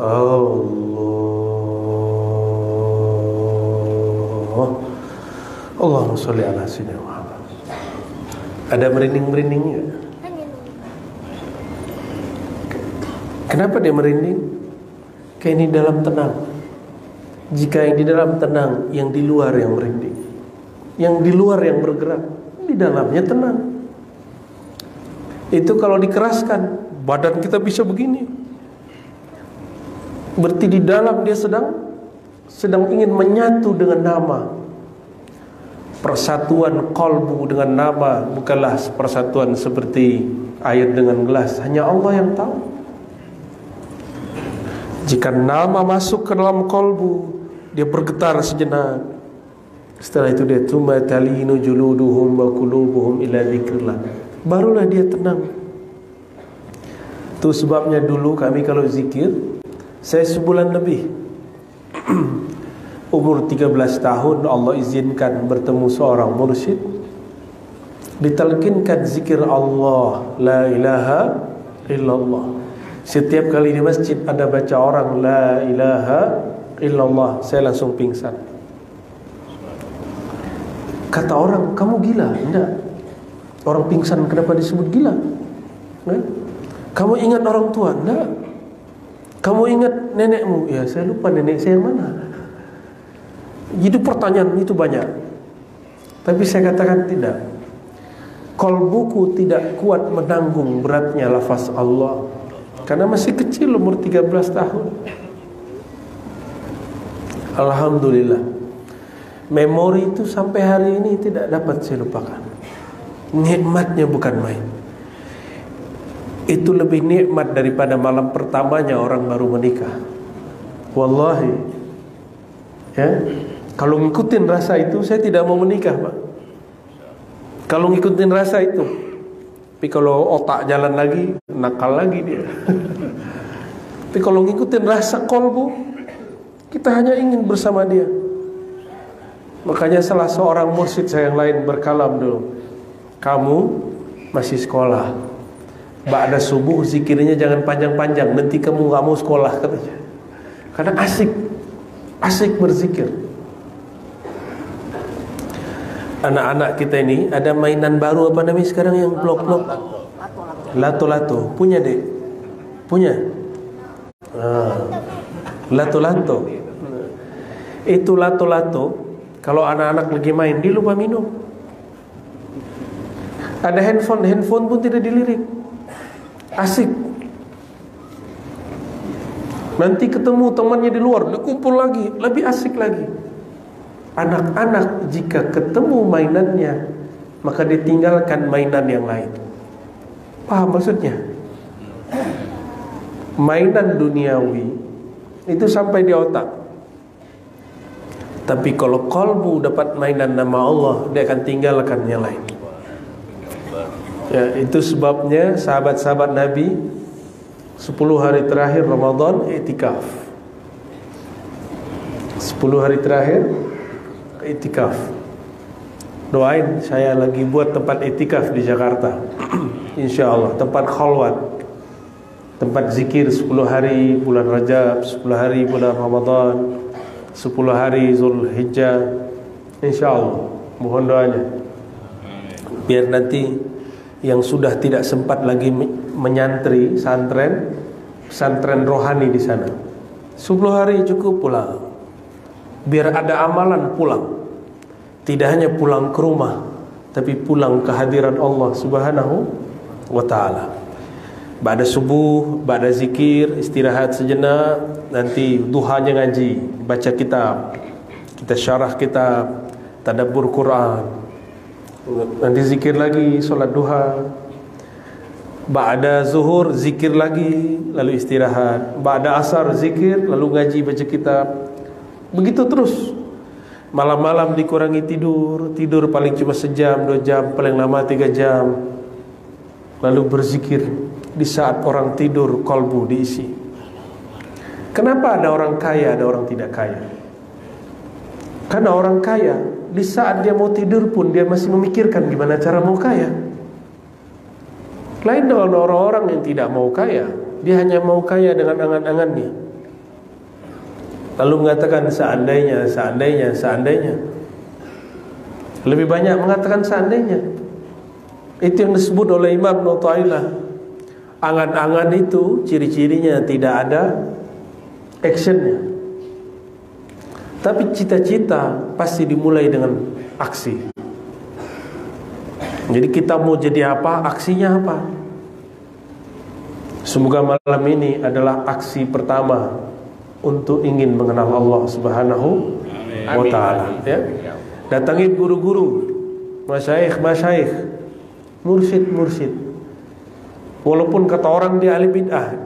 Allah. Allahumma sholli ala sayyidina Muhammad. Ada merinding-merindingnya? Kenapa dia merinding? Kayak ini dalam tenang. Jika yang di dalam tenang, yang di luar yang merinding. Yang di luar yang bergerak, di dalamnya tenang. Itu kalau dikeraskan, badan kita bisa begini. Berarti di dalam dia sedang ingin menyatu dengan nama. Persatuan qalbu dengan nama bukanlah persatuan seperti air dengan gelas. Hanya Allah yang tahu. Jika nama masuk ke dalam qalbu, dia bergetar sejenak. Setelah itu dia tsumma talinu juluduhum wa qulubuhum ila dzikrillah. Barulah dia tenang. Itu sebabnya dulu kami kalau zikir, saya sebulan lebih. Umur 13 tahun Allah izinkan bertemu seorang mursyid. ditalkinkan zikir Allah, la ilaha illallah. Setiap kali di masjid ada baca orang la ilaha illallah, saya langsung pingsan. Kata orang, kamu gila? Enggak. Orang pingsan kenapa disebut gila? Kamu ingat orang tua? Enggak. Kamu ingat nenekmu? Ya, saya lupa nenek saya yang mana. Jadi pertanyaan itu banyak. Tapi saya katakan tidak. Qalbuku tidak kuat menanggung beratnya lafaz Allah, karena masih kecil, umur 13 tahun. Alhamdulillah, memori itu sampai hari ini tidak dapat saya lupakan. Nikmatnya bukan main. Itu lebih nikmat daripada malam pertamanya orang baru menikah. Wallahi, ya, kalau ngikutin rasa itu saya tidak mau menikah, Pak. Kalau ngikutin rasa itu. Tapi kalau otak jalan lagi, nakal lagi dia. Tapi kalau ngikutin rasa kolbu, kita hanya ingin bersama dia. Makanya salah seorang mursyid saya yang lain berkalam dulu, kamu masih sekolah, ba'da subuh zikirnya jangan panjang-panjang, nanti kamu gak mau sekolah, katanya. Karena asik berzikir. Anak-anak kita ini ada mainan baru, apa namanya sekarang yang blok-blok, lato-lato. Punya dek? Punya? Lato-lato. Itu lato-lato, kalau anak-anak lagi main, dia lupa minum. Ada handphone pun tidak dilirik. Asik. Nanti ketemu temannya di luar, dia kumpul lagi, lebih asik lagi. Anak-anak jika ketemu mainannya, maka ditinggalkan mainan yang lain. Paham maksudnya? Mainan duniawi itu sampai di otak. Tapi kalau qalbu dapat mainan nama Allah, dia akan tinggalkan yang lain. Ya, itu sebabnya sahabat-sahabat Nabi 10 hari terakhir Ramadan i'tikaf. 10 hari terakhir i'tikaf. Doain, saya lagi buat tempat i'tikaf di Jakarta. InsyaAllah, tempat khalwat, tempat zikir 10 hari bulan Rajab, 10 hari bulan Ramadan, 10 hari Zulhijjah. InsyaAllah, mohon doanya, biar nanti yang sudah tidak sempat lagi menyantri pesantren rohani di sana, 10 hari cukup pulang. Biar ada amalan pulang. Tidak hanya pulang ke rumah, tapi pulang ke hadirat Allah Subhanahu wa ta'ala. Ba'da subuh, ba'da zikir, istirahat sejenak, nanti duhanya ngaji, baca kitab, kita syarah kitab, tadabbur Quran. Nanti zikir lagi, solat duha. Ba'da zuhur zikir lagi, lalu istirahat. Ba'da asar zikir, lalu ngaji, baca kitab. Begitu terus. Malam-malam dikurangi tidur paling cuma sejam, 2 jam, paling lama 3 jam. Lalu berzikir di saat orang tidur, qalbu diisi. Kenapa ada orang kaya, ada orang tidak kaya? Karena orang kaya, di saat dia mau tidur pun dia masih memikirkan gimana cara mau kaya. Lain dengan orang-orang yang tidak mau kaya, dia hanya mau kaya dengan angan-angannya. Lalu mengatakan seandainya. Lebih banyak mengatakan seandainya. Itu yang disebut oleh Imam Nu'tailah. Angan-angan itu ciri-cirinya tidak ada actionnya. Tapi cita-cita pasti dimulai dengan aksi. Jadi kita mau jadi apa, aksinya apa. Semoga malam ini adalah aksi pertama untuk ingin mengenal Allah Subhanahu wa ta'ala, ya. Datangin guru-guru, masyayikh, mursyid. Walaupun kata orang dia ahli bid'ah,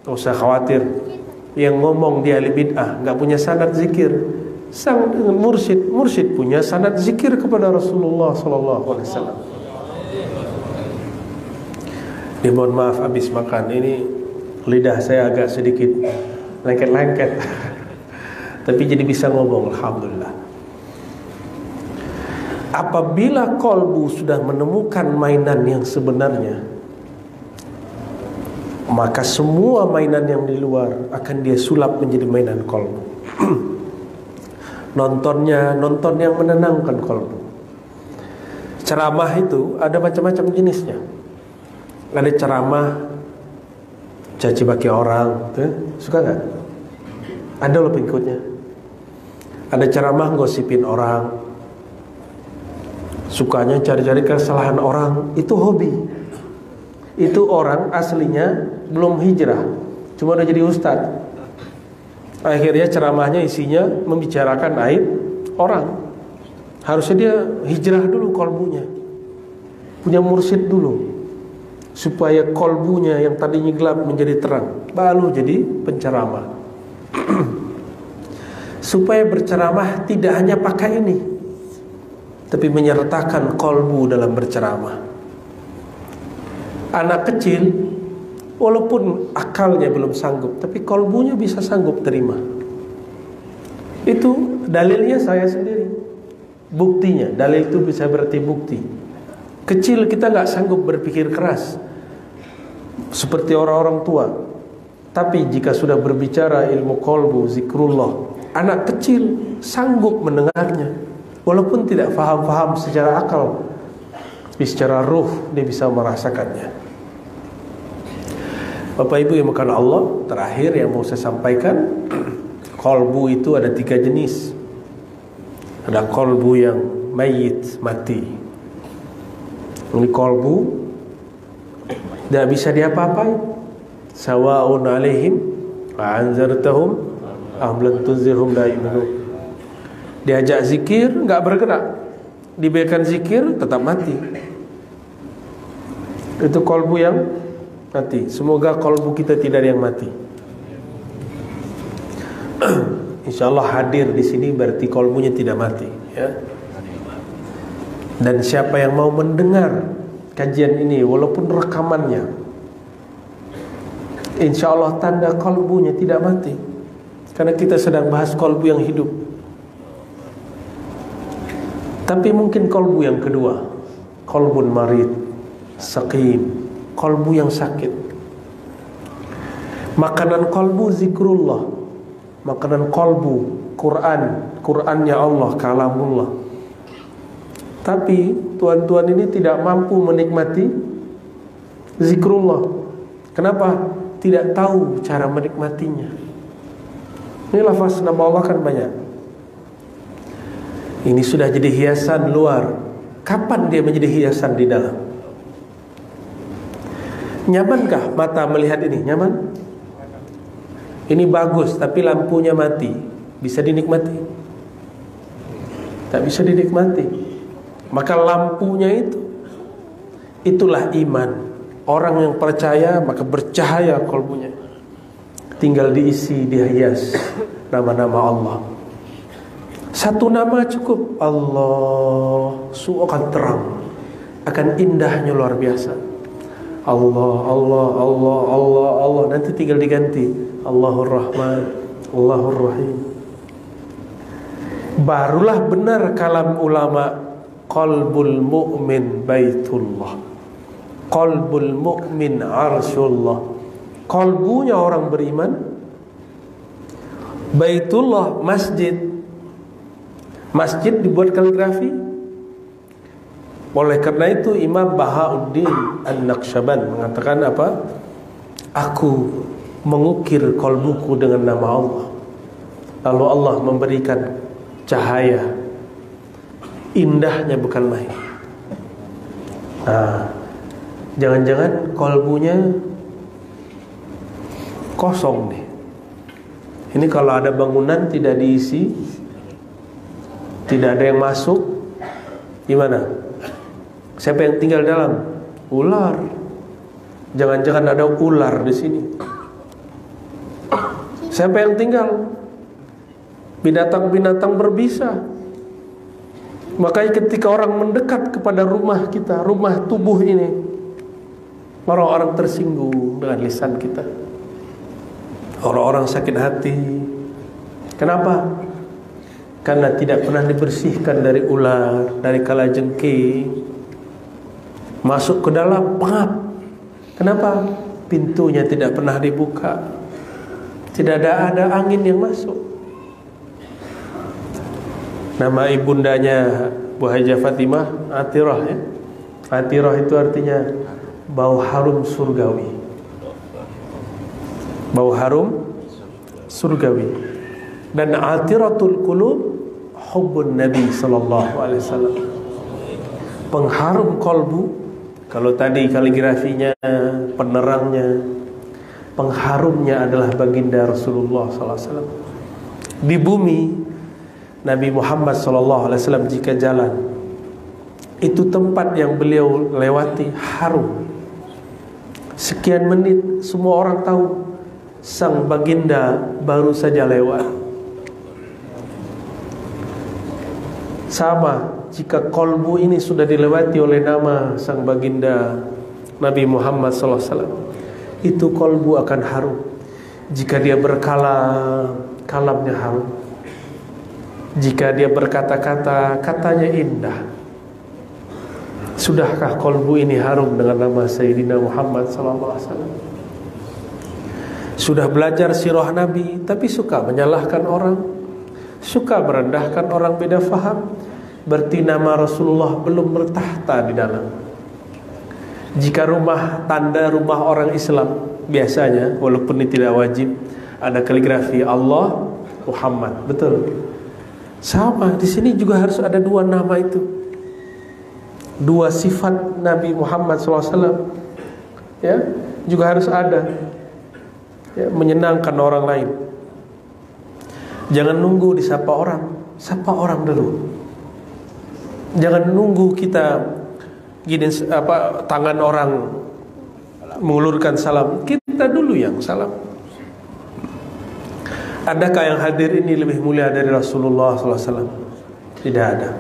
gak usah khawatir. Yang ngomong dia ahli bid'ah gak punya sanad zikir. Sang mursyid punya sanad zikir kepada Rasulullah SAW. Mohon maaf habis makan ini lidah saya agak sedikit lengket-lengket. Tapi jadi bisa ngomong, alhamdulillah. Apabila kolbu sudah menemukan mainan yang sebenarnya, maka semua mainan yang di luar akan dia sulap menjadi mainan kolbu. Nonton yang menenangkan kolbu. Ceramah itu ada macam-macam jenisnya. Ada ceramah caci maki orang, suka nggak? Ada loh pengikutnya. Ada ceramah gosipin orang, sukanya cari-cari kesalahan orang, itu hobi. Itu orang aslinya belum hijrah, cuma udah jadi ustadz. Akhirnya ceramahnya isinya membicarakan aib orang. Harusnya dia hijrah dulu kolbunya, punya mursyid dulu, supaya kolbunya yang tadinya gelap menjadi terang, baru jadi penceramah. Supaya berceramah tidak hanya pakai ini, tapi menyertakan kolbu dalam berceramah. Anak kecil, walaupun akalnya belum sanggup, tapi kolbunya bisa sanggup terima. Itu dalilnya saya sendiri. Buktinya, dalil itu bisa berarti bukti. Kecil kita gak sanggup berpikir keras seperti orang-orang tua. Tapi jika sudah berbicara ilmu kolbu, zikrullah, anak kecil sanggup mendengarnya, walaupun tidak faham-faham secara akal, tapi secara ruh dia bisa merasakannya. Bapak Ibu yang makan Allah, terakhir yang mau saya sampaikan, kolbu itu ada 3 jenis. Ada kolbu yang mayit, mati. Ini kolbu tidak bisa diapa-apain. Sawa'un alaihim anzartahum am lam tunzirhum la yu'minun. Diajak zikir enggak bergerak, dibiarkan zikir tetap mati. Itu kolbu yang mati. Semoga kolbu kita tidak ada yang mati. Insyaallah hadir di sini berarti kolbunya tidak mati, ya. Dan siapa yang mau mendengar kajian ini walaupun rekamannya, insyaallah tanda kolbunya tidak mati. Karena kita sedang bahas kolbu yang hidup. Tapi mungkin kolbu yang kedua, kolbun marid, saqim, kolbu yang sakit. Makanan kolbu zikrullah, makanan kolbu Qur'annya Allah, kalamullah. Tapi tuan-tuan ini tidak mampu menikmati zikrullah. Kenapa? Tidak tahu cara menikmatinya. Ini lafaz nama Allah kan banyak. Ini sudah jadi hiasan luar. Kapan dia menjadi hiasan di dalam? Nyamankah mata melihat ini? Nyaman? Ini bagus tapi lampunya mati, bisa dinikmati? Tak bisa dinikmati. Maka lampunya itulah iman. Orang yang percaya maka bercahaya kolbunya. Tinggal diisi, dihias nama-nama Allah. Satu nama cukup. Allah, akan terang, akan indahnya luar biasa. Allah, Allah, Allah, Allah, Allah. Nanti tinggal diganti Allahur Rahman, Allahur Rahim. Barulah benar kalam ulama, qalbul mu'min baitullah, qalbul mu'min arsyullah. Qalbunya orang beriman baitullah, masjid. Masjid dibuat kaligrafi. Oleh karena itu Imam Bahauddin An-Naqsyaband mengatakan apa? Aku mengukir kolbuku dengan nama Allah. Lalu Allah memberikan cahaya. Indahnya bukan main. Nah, jangan-jangan kolbunya kosong nih. Ini kalau ada bangunan tidak diisi, tidak ada yang masuk, gimana? Siapa yang tinggal dalam? Ular. Jangan-jangan ada ular di sini. Siapa yang tinggal? Binatang-binatang berbisa. Makanya ketika orang mendekat kepada rumah kita, rumah tubuh ini, orang-orang tersinggung dengan lisan kita. Orang-orang sakit hati. Kenapa? karena tidak pernah dibersihkan dari ular, dari kalajengking, masuk ke dalam pengap. Kenapa? Pintunya tidak pernah dibuka, tidak ada angin yang masuk. Nama ibundanya Bu Hajah Fatimah Atirah, ya. Atirah itu artinya bau harum surgawi. Bau harum surgawi. Dan atiratul qulub hubbun Nabi sallallahu alaihi wasallam. Pengharum kolbu, kalau tadi kaligrafinya, penerangnya, pengharumnya adalah baginda Rasulullah sallallahu alaihi wasallam. Di bumi Nabi Muhammad sallallahu alaihi wasallam jika jalan, itu tempat yang beliau lewati harum. Sekian menit semua orang tahu sang baginda baru saja lewat. Sama jika kolbu ini sudah dilewati oleh nama sang baginda Nabi Muhammad SAW, itu kolbu akan harum. Jika dia berkalam, kalamnya harum. Jika dia berkata-kata, katanya indah. Sudahkah kolbu ini harum dengan nama Sayyidina Muhammad SAW? Sudah belajar sirah Nabi, tapi suka menyalahkan orang, suka merendahkan orang beda faham, berarti nama Rasulullah belum bertahta di dalam. Jika rumah tanda rumah orang Islam, biasanya walaupun ini tidak wajib, ada kaligrafi Allah Muhammad, betul. Sama di sini juga harus ada dua nama itu, dua sifat Nabi Muhammad SAW, ya, juga harus ada. Ya, menyenangkan orang lain. Jangan nunggu disapa orang, sapa orang dulu. Jangan nunggu kita gini tangan orang mengulurkan salam, kita dulu yang salam. Adakah yang hadir ini lebih mulia dari Rasulullah SAW? Tidak ada.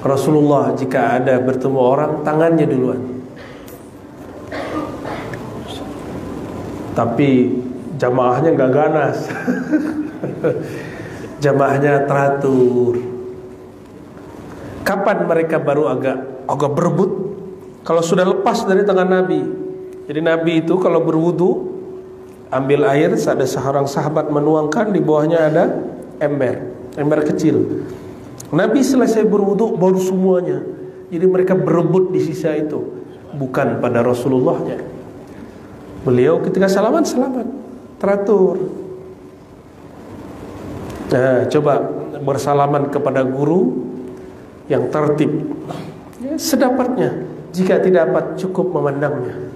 Rasulullah jika ada bertemu orang, tangannya duluan. Tapi jamaahnya nggak ganas. Jamaahnya teratur. Kapan mereka baru agak berebut? Kalau sudah lepas dari tangan Nabi. Jadi Nabi itu kalau berwudu, ambil air, ada seorang sahabat menuangkan, di bawahnya ada ember kecil. Nabi selesai berwudu baru semuanya. Jadi mereka berebut di sisa itu, bukan pada Rasulullahnya. Beliau ketika salaman teratur. Nah, coba bersalaman kepada guru yang tertib, ya, sedapatnya. Jika tidak dapat, cukup memandangnya,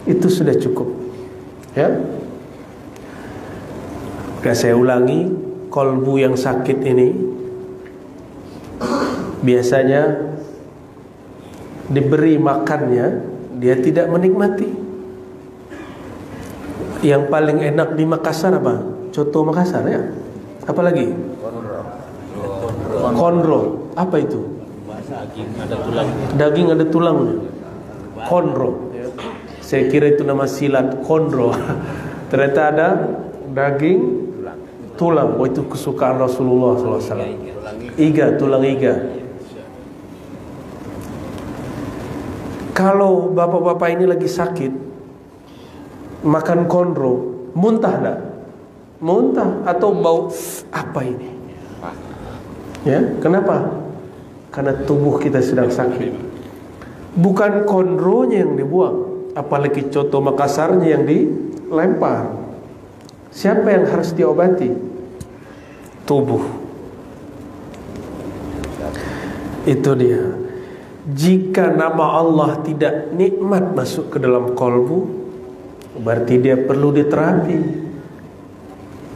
itu sudah cukup. Ya. Oke, saya ulangi, kolbu yang sakit ini biasanya diberi makannya, dia tidak menikmati. Yang paling enak di Makassar apa? Coto Makassar, ya. Apalagi? Konro. Apa itu? Daging ada tulangnya. Konro. Saya kira itu nama silat, konro. Ternyata ada daging tulang. Oh, itu kesukaan Rasulullah SAW. Iga, tulang iga. Kalau bapak-bapak ini lagi sakit, makan konro, muntah enggak? Muntah atau bau apa ini? Ya, kenapa? Karena tubuh kita sedang sakit. Bukan konronya yang dibuang, apalagi coto Makassarnya yang dilempar. Siapa yang harus diobati? Tubuh. Itu dia. Jika nama Allah tidak nikmat masuk ke dalam kolbu, berarti dia perlu diterapi.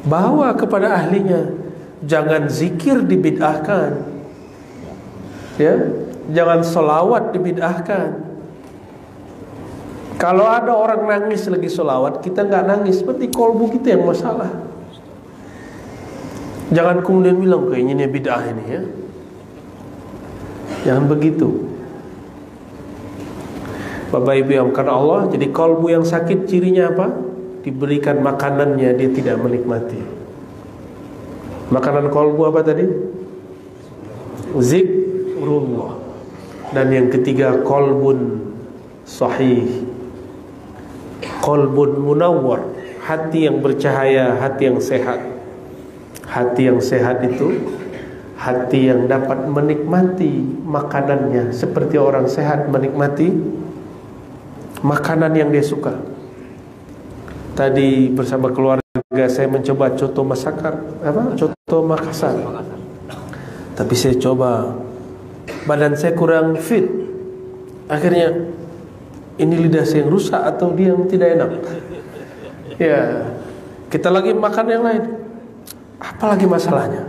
Bawa kepada ahlinya. Jangan zikir dibid'ahkan, ya, jangan selawat dibid'ahkan. Kalau ada orang nangis lagi selawat, kita nggak nangis, berarti kolbu kita yang masalah. Jangan kemudian bilang kayaknya ini bid'ah ini, ya. Jangan begitu. Bapak Ibu yang karena Allah, jadi kolbu yang sakit cirinya apa? Diberikan makanannya dia tidak menikmati. Makanan kolbu apa tadi? Zikrullah. Dan yang ketiga, kolbun sahih, kolbun munawwar, hati yang bercahaya, hati yang sehat. Hati yang sehat itu hati yang dapat menikmati makanannya seperti orang sehat menikmati makanan yang dia suka. Tadi bersama keluarga saya mencoba coto coto Makassar. Tapi saya coba, badan saya kurang fit. Akhirnya ini lidah saya yang rusak atau dia yang tidak enak. Ya, kita lagi makan yang lain. Apalagi masalahnya?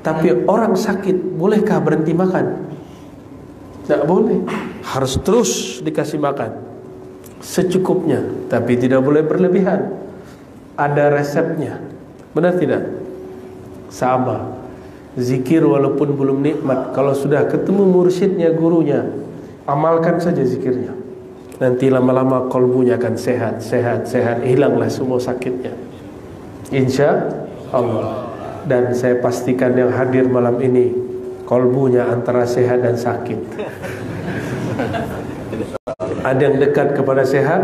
Tapi orang sakit bolehkah berhenti makan? Tidak boleh. Harus terus dikasih makan secukupnya, tapi tidak boleh berlebihan. Ada resepnya. Benar tidak? Sama. Zikir walaupun belum nikmat, kalau sudah ketemu mursyidnya, gurunya, amalkan saja zikirnya. Nanti lama-lama kolbunya akan sehat, hilanglah semua sakitnya, insya Allah. Dan saya pastikan yang hadir malam ini kolbunya antara sehat dan sakit. Ada yang dekat kepada sehat,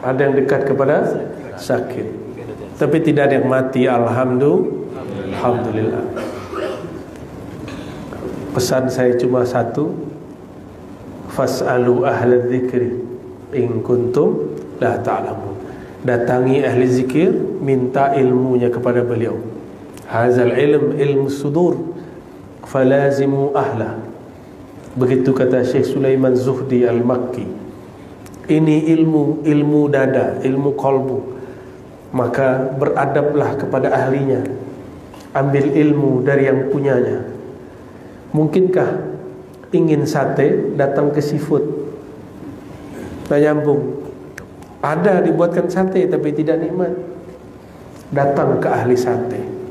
ada yang dekat kepada sakit. Tapi tidak ada yang mati, alhamdulillah. Pesan saya cuma satu, fas'alu ahla dzikri in kuntum la ta'lamun. Datangi ahli zikir, minta ilmunya kepada beliau. Hazal ilmu sudur, falazimu ahla. Begitu kata Syekh Sulaiman Zuhdi Al-Makki. Ini ilmu dada, ilmu kolbu. Maka beradablah kepada ahlinya. Ambil ilmu dari yang punyanya. Mungkinkah ingin sate datang ke seafood? Tak nyambung. Ada dibuatkan sate tapi tidak nikmat. Datang ke ahli sate.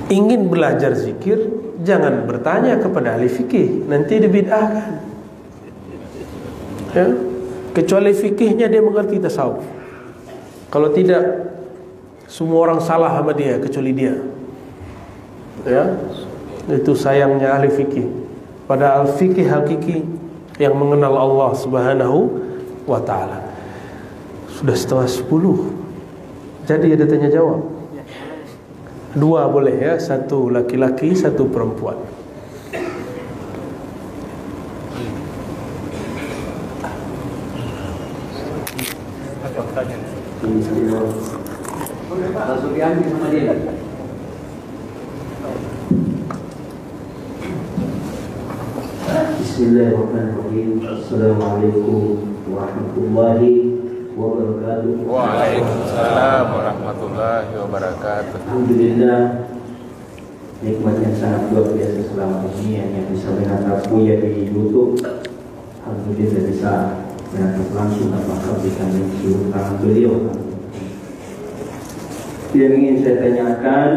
Ingin belajar zikir, jangan bertanya kepada ahli fikih, nanti dibid'ahkan. Ya, kecuali fikihnya dia mengerti tasawuf. Kalau tidak, semua orang salah sama dia kecuali dia. Ya, itu sayangnya ahli fikih. Padahal fikih hakiki yang mengenal Allah Subhanahu wa ta'ala. Sudah 9:30. Jadi ada tanya jawab. 2 boleh ya, 1 laki-laki, 1 perempuan. Bismillahirrahmanirrahim. Assalamualaikum warahmatullahi wabarakatuh. Waalaikumsalam warahmatullahi wabarakatuh. Alhamdulillah, nikmat yang sangat luar biasa selama ini hanya bisa menatap Buya di YouTube. Alhamdulillah bisa menatap langsung apakah bisa mencium tangan beliau. Yang ingin saya tanyakan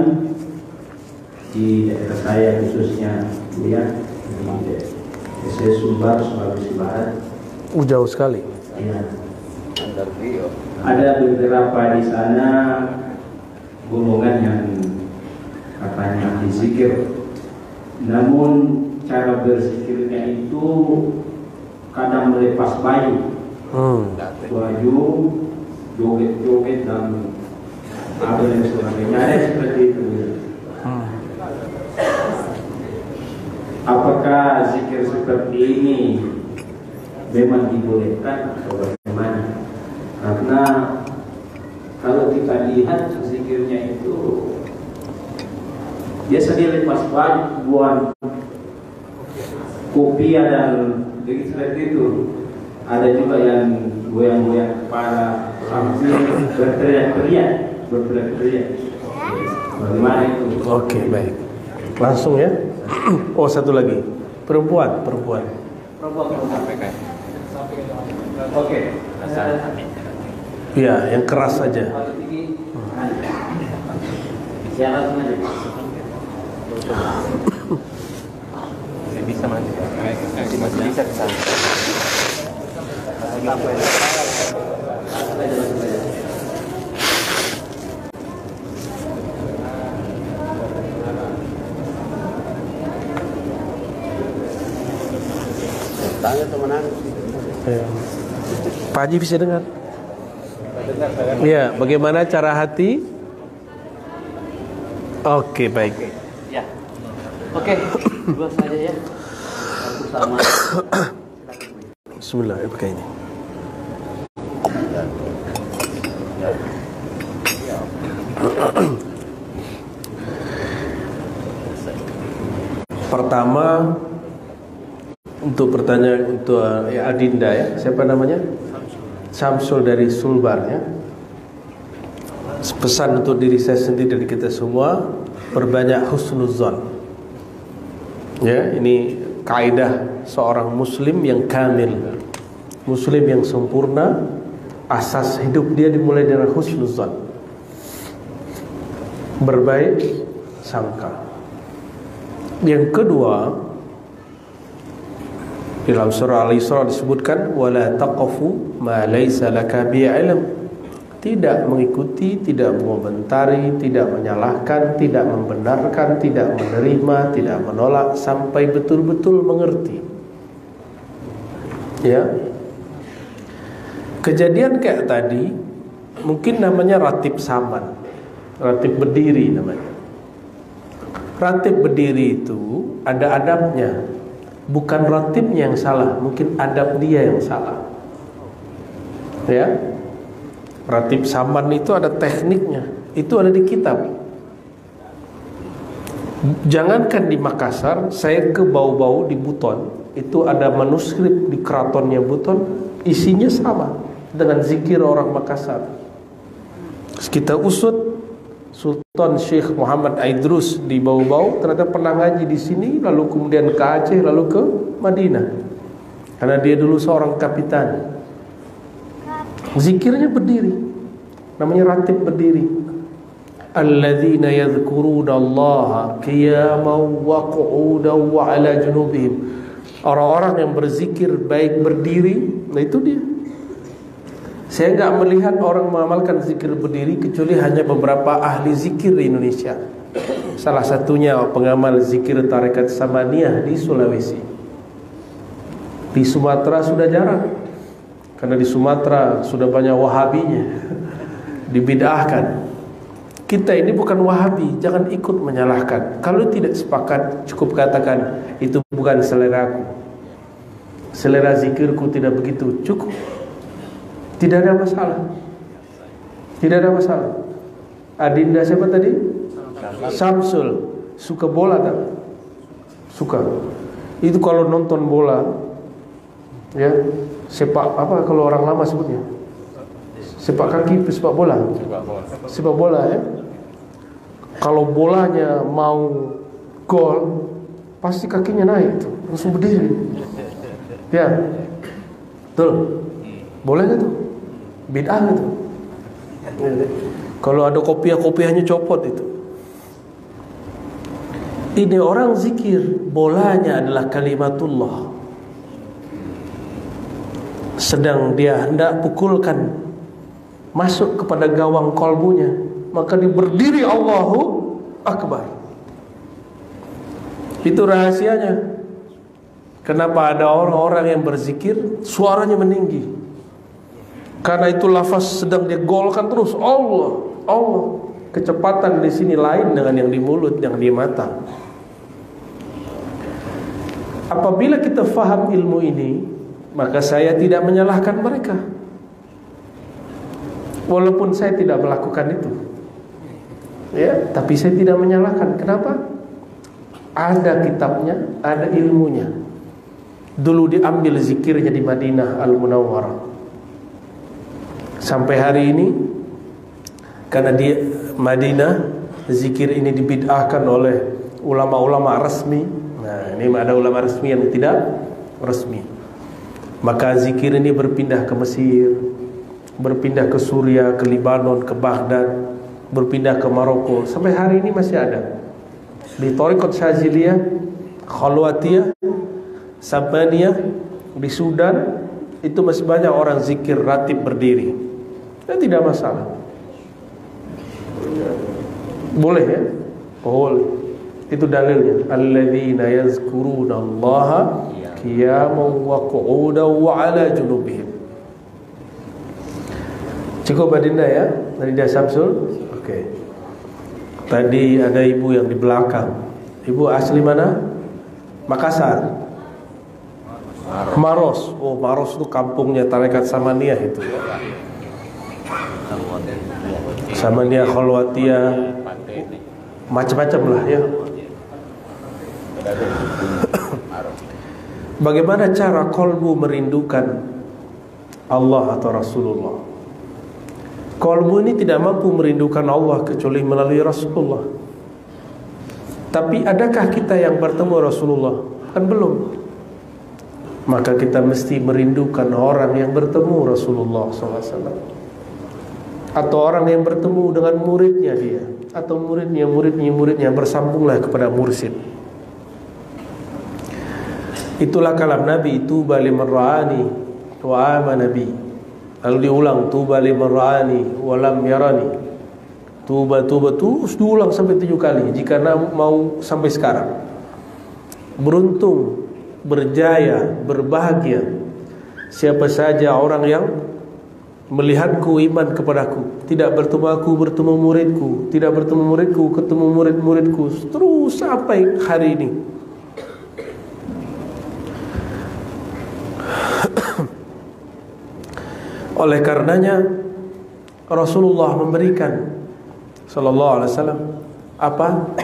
di daerah saya khususnya Buya di saya Sumbar, Sulawesi Barat. Jauh sekali. Ya. Ada beberapa di sana golongan yang katanya ahli zikir, namun cara berzikirnya itu kadang melepas baju, joget-joget dan apa yang sebagainya. Ada seperti itu. Apakah zikir seperti ini memang dibolehkan atau bagaimana? Karena kalau kita lihat zikirnya itu biasa dia lepas baju, buang kopiah dan begitu seperti itu. Ada juga yang goyang-goyang kepala sambil berteriak-teriak. Bagaimana itu? Oke, baik. Langsung ya. Oh, 1 lagi. Perempuan. Oke. Iya, yang keras saja. Bisa maju. Masih bisa ke sana. Tanya teman Ya. Pak Haji bisa dengar? Ya, bagaimana cara hati? Oke, baik. Ya. Oke, dua saja ya. Satu sama. Bismillah, pakai ini. Pertama, untuk pertanyaan untuk Adinda ya, siapa namanya? Samsul dari Sulbar ya. Pesan untuk diri saya sendiri dan kita semua, perbanyak husnuzon. Ya, ini kaidah seorang muslim yang kamil, muslim yang sempurna. Asas hidup dia dimulai dengan husnuzon, berbaik sangka. Yang kedua, dalam surah Al-Isra disebutkan wala taqfu ma laysa laka bi ilm. Tidak mengikuti, tidak mengomentari, tidak menyalahkan, tidak membenarkan, tidak menerima, tidak menolak sampai betul-betul mengerti. Ya. Kejadian kayak tadi mungkin namanya ratib saman, ratib berdiri namanya. Ratib berdiri itu ada adabnya. Bukan ratibnya yang salah, mungkin adab dia yang salah. Ya. Ratib saman itu ada tekniknya. Itu ada di kitab. Jangankan di Makassar, saya ke Bau-Bau di Buton, itu ada manuskrip di keratonnya Buton, isinya sama dengan zikir orang Makassar. Terus kita usut, Sultan Syekh Muhammad Aidrus di Bau-Bau ternyata pernah ngaji di sini, lalu kemudian ke Aceh, lalu ke Madinah. Karena dia dulu seorang kapitan. Zikirnya berdiri, namanya ratib berdiri. Alladzina yadhkuruna Allaha qiyaman wa qu'udan wa 'ala junubihim. Orang-orang yang berzikir baik berdiri, nah itu dia. Saya enggak melihat orang mengamalkan zikir berdiri kecuali hanya beberapa ahli zikir di Indonesia. Salah satunya pengamal zikir tarekat Samaniyah di Sulawesi. Di Sumatera sudah jarang, karena di Sumatera sudah banyak wahabinya, dibid'ahkan. Kita ini bukan wahabi, jangan ikut menyalahkan. Kalau tidak sepakat, cukup katakan itu bukan seleraku, selera zikirku tidak begitu, cukup. Tidak ada masalah. Tidak ada masalah. Adinda siapa tadi? Samsul. Suka bola tak? Suka. Itu kalau nonton bola, ya, sepak apa kalau orang lama sebutnya? Sepak kaki, sepak bola. Sepak bola ya. Kalau bolanya mau gol, pasti kakinya naik tuh, langsung berdiri. Ya. Betul. Boleh gak tuh? Bid'ah gitu. Kalau ada kopiah-kopiahnya copot itu. Ini orang zikir, bolanya adalah kalimatullah. Sedang dia hendak pukulkan, masuk kepada gawang kolbunya, maka dia berdiri Allahu Akbar. Itu rahasianya. Kenapa ada orang-orang yang berzikir suaranya meninggi? Karena itu lafaz sedang dia golkan terus Allah, Allah. Kecepatan di sini lain dengan yang di mulut, yang di mata. Apabila kita faham ilmu ini, maka saya tidak menyalahkan mereka. Walaupun saya tidak melakukan itu. Ya, tapi saya tidak menyalahkan. Kenapa? Ada kitabnya, ada ilmunya. Dulu diambil zikirnya di Madinah Al-Munawwarah. Sampai hari ini, karena di Madinah zikir ini dibid'ahkan oleh ulama-ulama resmi. Nah, ini ada ulama resmi yang tidak resmi. Maka zikir ini berpindah ke Mesir, berpindah ke Suriah, ke Libanon, ke Baghdad, berpindah ke Maroko. Sampai hari ini masih ada. Di Thariqat Syaziliyah, Khalwatiyah, Sabaniyah, di Sudan, itu masih banyak orang zikir ratib berdiri. Ya, tidak masalah. Boleh ya? Boleh. Itu dalilnya. Alladzina yazkuruna Allaha qiyaman wa qu'udan wa 'ala junubihim. Cukup Adinda ya, Adinda Samsul. Oke. Tadi ada ibu yang di belakang. Ibu asli mana? Makassar. Maros. Oh, Maros itu kampungnya Tarekat Samaniyah itu. Samaniyah, Khalwatiyah, macam-macam lah ya. Bagaimana cara kolbu merindukan Allah atau Rasulullah? Kolbu ini tidak mampu merindukan Allah kecuali melalui Rasulullah. Tapi adakah kita yang bertemu Rasulullah? Kan belum. Maka kita mesti merindukan orang yang bertemu Rasulullah SAW, atau orang yang bertemu dengan muridnya dia, atau muridnya bersambunglah kepada mursyid. Itulah kalam Nabi, tuba liman ra'ani wa amana bi. Lalu diulang, tuba liman ra'ani wa lam yarani. Tuba terus diulang sampai 7 kali jika mau sampai sekarang. Beruntung, berjaya, berbahagia siapa saja orang yang melihatku, iman kepadaku, tidak bertemu aku, bertemu muridku, tidak bertemu muridku, ketemu murid-muridku, terus sampai hari ini. Oleh karenanya Rasulullah memberikan sallallahu alaihi wasallam apa?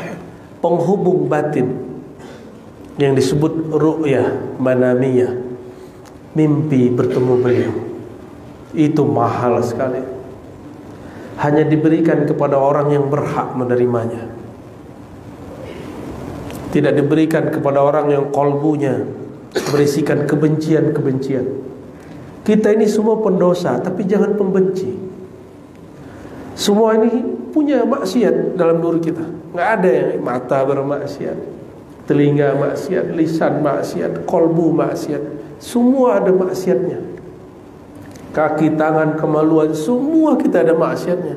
Penghubung batin yang disebut ru'yah manamiyah, mimpi bertemu beliau. Itu mahal sekali, hanya diberikan kepada orang yang berhak menerimanya. Tidak diberikan kepada orang yang kolbunya berisikan kebencian-kebencian. Kita ini semua pendosa, tapi jangan pembenci. Semua ini punya maksiat dalam diri kita. Nggak ada yang mata bermaksiat, telinga maksiat, lisan maksiat, kolbu maksiat. Semua ada maksiatnya. Kaki, tangan, kemaluan, semua kita ada maksiatnya.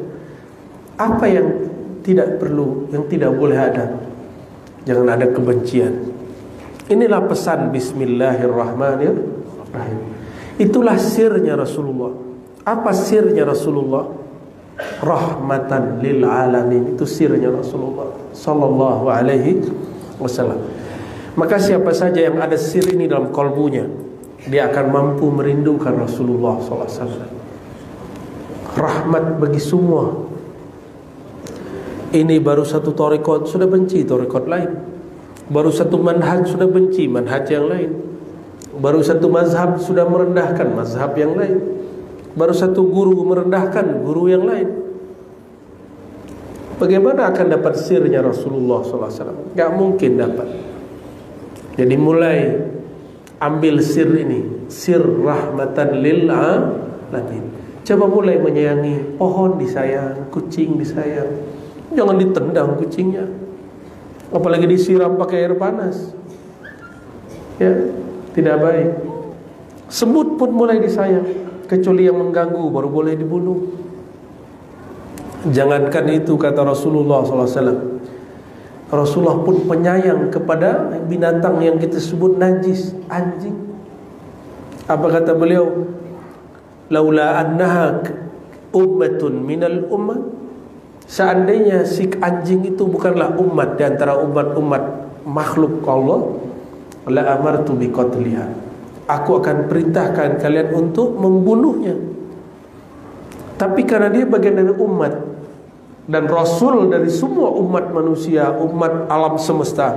Apa yang tidak perlu, yang tidak boleh ada? Jangan ada kebencian. Inilah pesan Bismillahirrahmanirrahim. Itulah sirnya Rasulullah. Apa sirnya Rasulullah? Rahmatan lil alamin. Itu sirnya Rasulullah sallallahu alaihi wasallam. Maka siapa saja yang ada sir ini dalam kalbunya, dia akan mampu merindukan Rasulullah sallallahu alaihi wasallam. Rahmat bagi semua. Ini baru satu tarekat sudah benci tarekat lain. Baru satu manhaj sudah benci manhaj yang lain. Baru satu mazhab sudah merendahkan mazhab yang lain. Baru satu guru merendahkan guru yang lain. Bagaimana akan dapat sirnya Rasulullah SAW? Gak mungkin dapat. Jadi mulai ambil sir ini, sir rahmatan lil alamin. Coba mulai menyayangi pohon disayang, kucing disayang. Jangan ditendang kucingnya, apalagi disiram pakai air panas. Ya, tidak baik. Semut pun mulai disayang, kecuali yang mengganggu baru boleh dibunuh. Jangankan itu, kata Rasulullah SAW, Rasulullah pun penyayang kepada binatang yang kita sebut najis, anjing. Apa kata beliau? Laula annaha ummatun minal ummah, seandainya si anjing itu bukanlah umat di antara umat-umat makhluk Allah, la amartu biqatliha, aku akan perintahkan kalian untuk membunuhnya. Tapi karena dia bagian dari umat dan rasul dari semua umat manusia, umat alam semesta,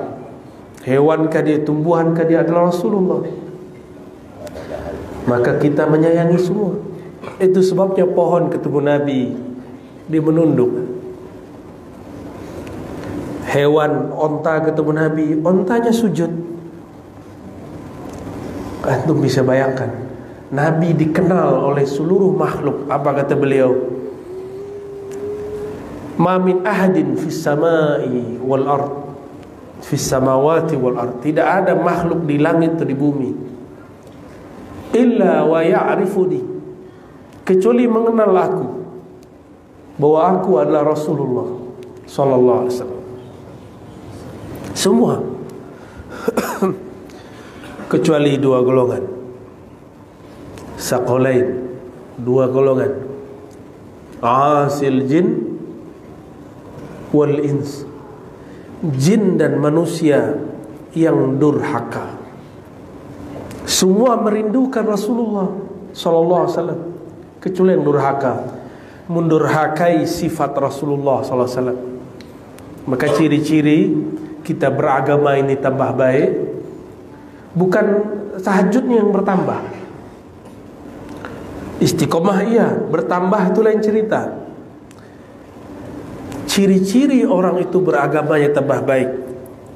hewankah dia, tumbuhankah dia, adalah Rasulullah, maka kita menyayangi semua. Itu sebabnya pohon ketemu Nabi dia menunduk. Hewan, onta ketemu Nabi, ontanya sujud. Antum bisa bayangkan, Nabi dikenal oleh seluruh makhluk. Apa kata beliau? Ma min ahadin fis samai wal ard, fis samawati wal ard, tidak ada makhluk di langit atau di bumi, illa wa ya'rifuni, kecuali mengenal aku, bahwa aku adalah Rasulullah sallallahu alaihi wasallam. Semua. kecuali dua golongan. Saqalain, dua golongan. Asil jin wal ins, jin dan manusia yang durhaka. Semua merindukan Rasulullah sallallahu alaihi wasallam kecuali yang durhaka, mendurhakai sifat Rasulullah sallallahu alaihi wasallam. Maka ciri-ciri kita beragama ini tambah baik bukan tahajudnya yang bertambah. Istiqomah iya, bertambah itu lain cerita. Ciri-ciri orang itu beragamanya tambah baik,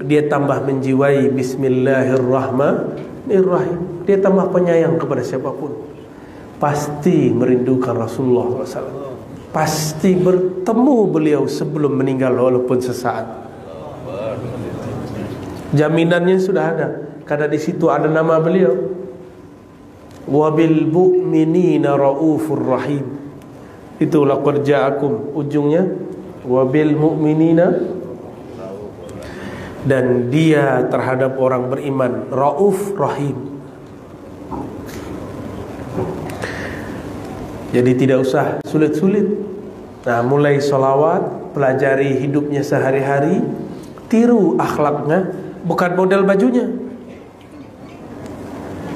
dia tambah menjiwai Bismillahirrahmanirrahim, dia tambah penyayang kepada siapapun, pasti merindukan Rasulullah SAW, pasti bertemu beliau sebelum meninggal walaupun sesaat. Jaminannya sudah ada, karena di situ ada nama beliau. Wabil mu'minina raufur rahim. Itu laqad ja'akum, ujungnya wabil mu'minina, dan dia terhadap orang beriman rauf rahim. Jadi tidak usah sulit-sulit. Nah, mulai sholawat, pelajari hidupnya sehari-hari, tiru akhlaknya, bukan model bajunya.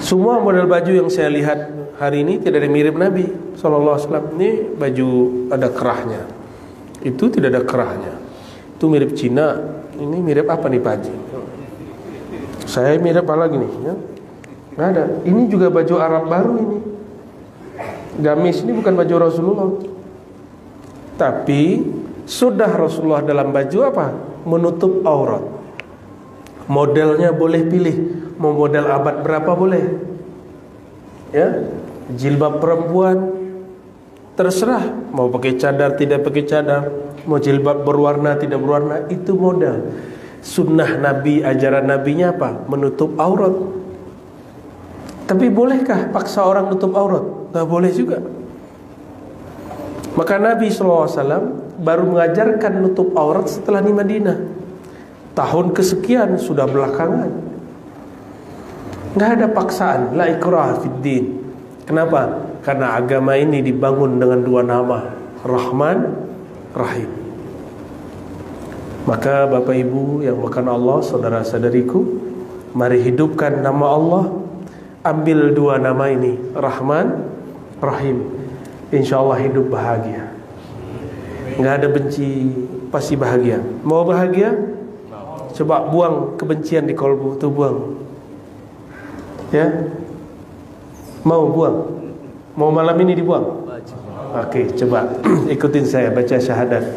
Semua model baju yang saya lihat hari ini tidak ada mirip Nabi sallallahu alaihi wasallam. Ini baju ada kerahnya, itu tidak ada kerahnya. Itu mirip Cina. Ini mirip apa nih Pak Haji? Saya mirip apa lagi nih ya? Nggak ada. Ini juga baju Arab baru ini. Gamis ini bukan baju Rasulullah. Tapi sudah Rasulullah dalam baju apa? Menutup aurat. Modelnya boleh pilih, mau model abad berapa boleh. Ya, jilbab perempuan terserah, mau pakai cadar tidak pakai cadar, mau jilbab berwarna tidak berwarna, itu model. Sunnah Nabi, ajaran Nabinya apa? Menutup aurat. Tapi bolehkah paksa orang nutup aurat? Nggak boleh juga. Maka Nabi SAW baru mengajarkan nutup aurat setelah di Madinah. Tahun kesekian sudah belakangan. Nggak ada paksaan, la ikraha fid din. Kenapa? Karena agama ini dibangun dengan dua nama, Rahman, Rahim. Maka Bapak Ibu yang makan Allah, saudara-saudariku, mari hidupkan nama Allah. Ambil dua nama ini, Rahman, Rahim. Insya Allah hidup bahagia. Nggak ada benci, pasti bahagia. Mau bahagia? Coba buang kebencian di kolbu, tuh buang. Ya, mau buang? Mau malam ini dibuang? Oke, coba ikutin saya baca syahadat.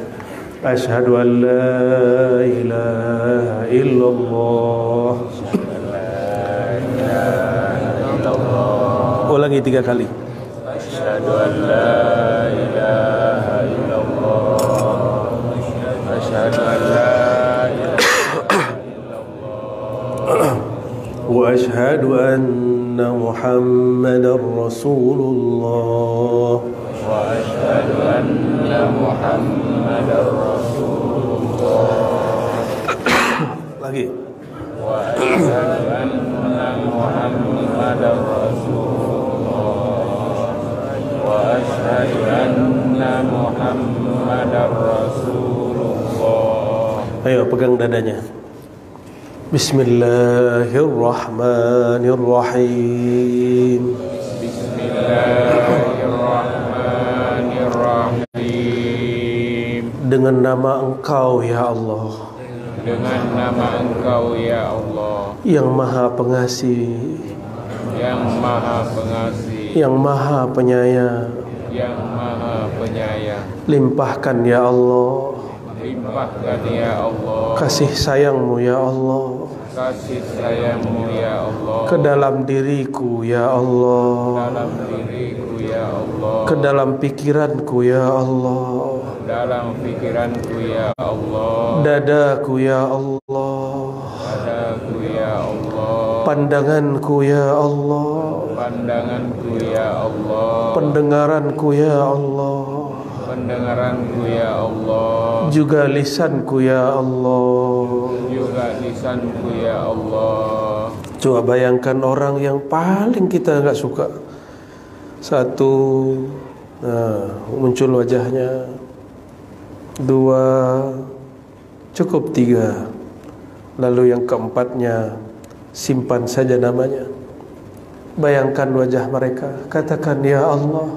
Asyhadu an la ilaha illallah. Ulangi 3 kali. Asyhadu an la ilaha illallah. Asyhadu an la وأشهد أن محمدا رسول الله وأشهد أن محمدا رسول الله lagi وأشهد أن محمدا رسول الله وأشهد أن محمدا رسول الله. Ayo pegang dadanya. Bismillahirrahmanirrahim. Bismillahirrahmanirrahim. Dengan nama Engkau ya Allah, Dengan nama Engkau ya Allah, yang Maha Pengasih, yang Maha Pengasih, yang Maha Penyayang. yang Maha Penyayang. Limpahkan ya Allah Limpahkan ya Allah kasih sayang-Mu ya Allah kasih sayang-Mu ya Allah ke dalam diriku ya Allah, dalam diriku ya Allah, ke dalam pikiranku ya Allah, dalam pikiranku ya Allah, dadaku ya Allah, padaku ya Allah, pandanganku ya Allah, pandanganku ya Allah, pendengaranku ya Allah, pendengaranku ya Allah, juga lisanku ya Allah. juga lisanku ya Allah. Coba bayangkan orang yang paling kita nggak suka. Satu, muncul wajahnya. Dua, cukup tiga. Lalu yang keempatnya, simpan saja namanya. Bayangkan wajah mereka. Katakan, ya Allah.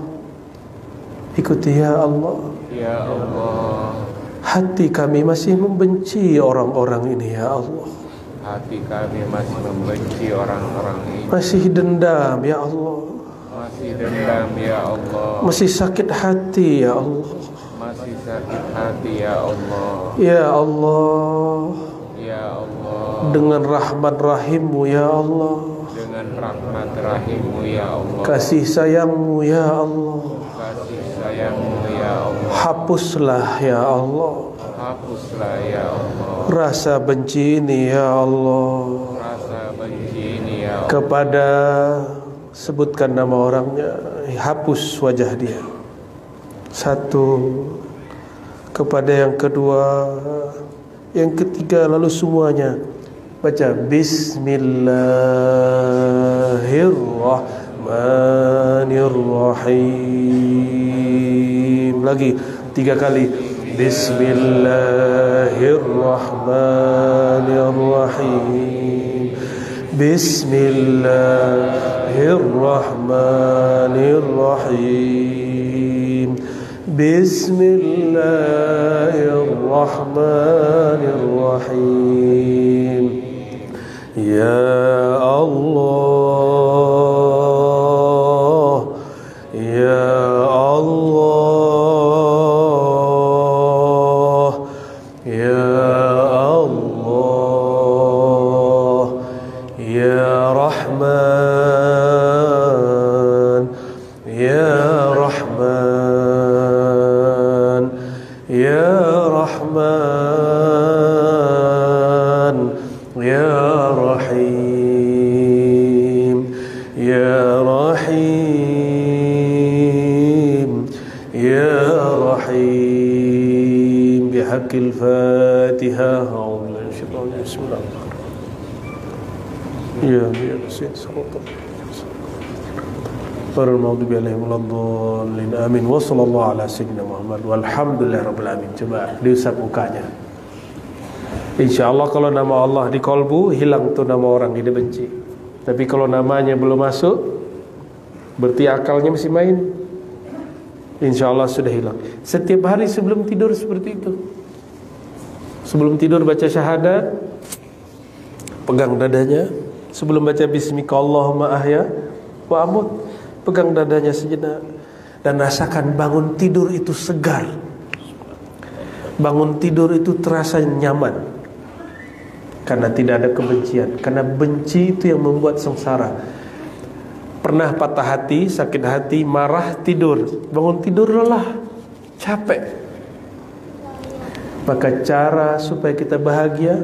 Ikuti, ya Allah. Ya Allah. Hati kami masih membenci orang-orang ini, ya Allah. Hati kami masih membenci orang-orang ini. Masih dendam, ya Allah. Masih dendam, ya Allah. Masih sakit hati, ya Allah. Masih sakit hati, ya Allah. Ya Allah. Ya Allah. Dengan rahmat rahimmu, ya Allah. Dengan rahmat rahimmu, ya Allah. Kasih sayangmu, ya Allah. Kasih sayangmu, ya Allah. Hapuslah, ya Allah. Hapuslah, ya Allah. Rasa benci ini, ya Allah. Rasa benci ini, ya Allah. Kepada, sebutkan nama orangnya, hapus wajah dia. Satu. Kepada yang kedua, yang ketiga, lalu semuanya baca Bismillahirrahmanirrahim. Lagi 3 kali. Bismillahirrahmanirrahim. Bismillahirrahmanirrahim. Bismillahirrahmanirrahim. Ya Allah, Ya Allah, Ya Allah, Ya Rahman, Ya Rahman, Ya Rahman, Ya Rahim, Ya Rahim, Ya Rahim. Bihaqqil Fatihah. Bismillahirrahmanirrahim. Ya Yasin sallallahu alaihi. Amin. Wa sallallahu ala sayyidina Muhammad walhamdulillahirabbil alamin. Coba diusap mukanya. InsyaAllah kalau nama Allah di kolbu, hilang tuh nama orang yang dibenci. Tapi kalau namanya belum masuk, berarti akalnya masih main. InsyaAllah sudah hilang. Setiap hari sebelum tidur seperti itu. Sebelum tidur baca syahadat, pegang dadanya. Sebelum baca bismika Allahumma ahya wa amut, pegang dadanya sejenak. Dan rasakan bangun tidur itu segar. Bangun tidur itu terasa nyaman. Karena tidak ada kebencian. Karena benci itu yang membuat sengsara. Pernah patah hati, sakit hati, marah, tidur. Bangun tidur lelah, capek. Maka cara supaya kita bahagia,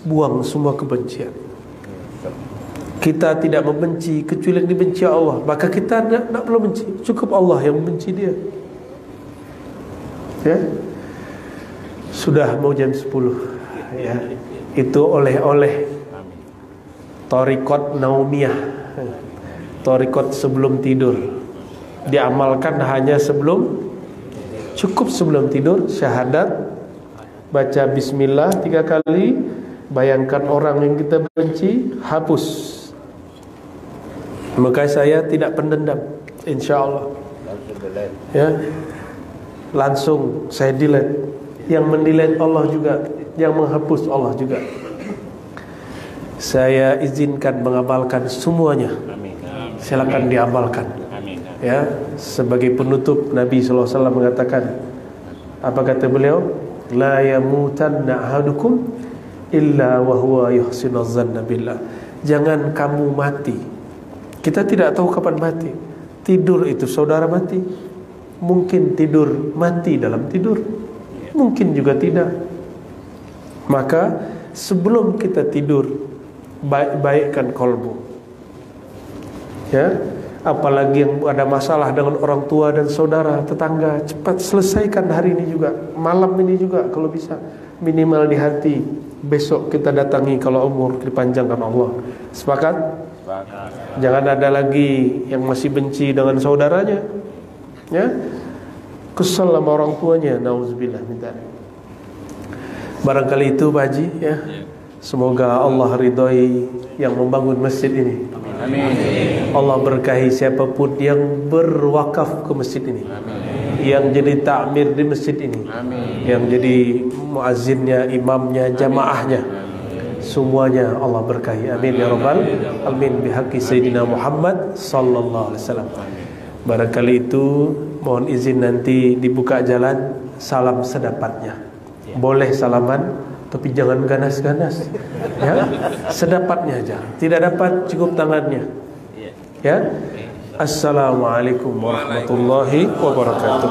buang semua kebencian. Kita tidak membenci kecuali yang dibenci Allah. Maka kita tidak perlu benci. Cukup Allah yang membenci dia. Ya. Sudah mau jam 10. Ya. Itu oleh-oleh Thariqat Naumiyah, Thariqat sebelum tidur. Diamalkan hanya cukup sebelum tidur. Syahadat, baca bismillah 3 kali. Bayangkan orang yang kita benci, hapus. Maka saya tidak pendendam, InsyaAllah. Ya, langsung saya delete. Yang mendelete Allah juga, yang menghapus Allah juga. Saya izinkan mengamalkan semuanya. Silakan diamalkan. Ya, sebagai penutup Nabi SAW mengatakan, apa kata beliau? La yamutanna ahadukum illa wa huwa yuhsinu dzanna billah. Jangan kamu mati. Kita tidak tahu kapan mati. Tidur itu saudara mati. Mungkin tidur mati dalam tidur, mungkin juga tidak. Maka sebelum kita tidur, baik-baikkan kolbu. Ya, Apalagi yang ada masalah dengan orang tua dan saudara, tetangga, cepat selesaikan hari ini juga, malam ini juga kalau bisa. Minimal di hati, besok kita datangi kalau umur dipanjangkan Allah. Sepakat? Jangan ada lagi yang masih benci dengan saudaranya, ya, kesel sama orang tuanya, nauzubillah minta. Barangkali itu Pak Haji, ya. Semoga Allah ridhoi yang membangun masjid ini. Amin. Allah berkahi siapapun yang berwakaf ke masjid ini. Amin. Yang jadi takmir di masjid ini. Amin. Yang jadi muazzinnya, imamnya, jamaahnya. Amin. Semuanya Allah berkahi. Amin ya rabbal alamin bihaqqi sayyidina Muhammad sallallahu alaihi wasallam. Barangkali itu mohon izin nanti dibuka jalan, salam sedapatnya. Boleh salaman, tapi jangan ganas-ganas, ya, sedapatnya aja. Tidak dapat cukup tangannya, ya. Assalamualaikum warahmatullahi wabarakatuh.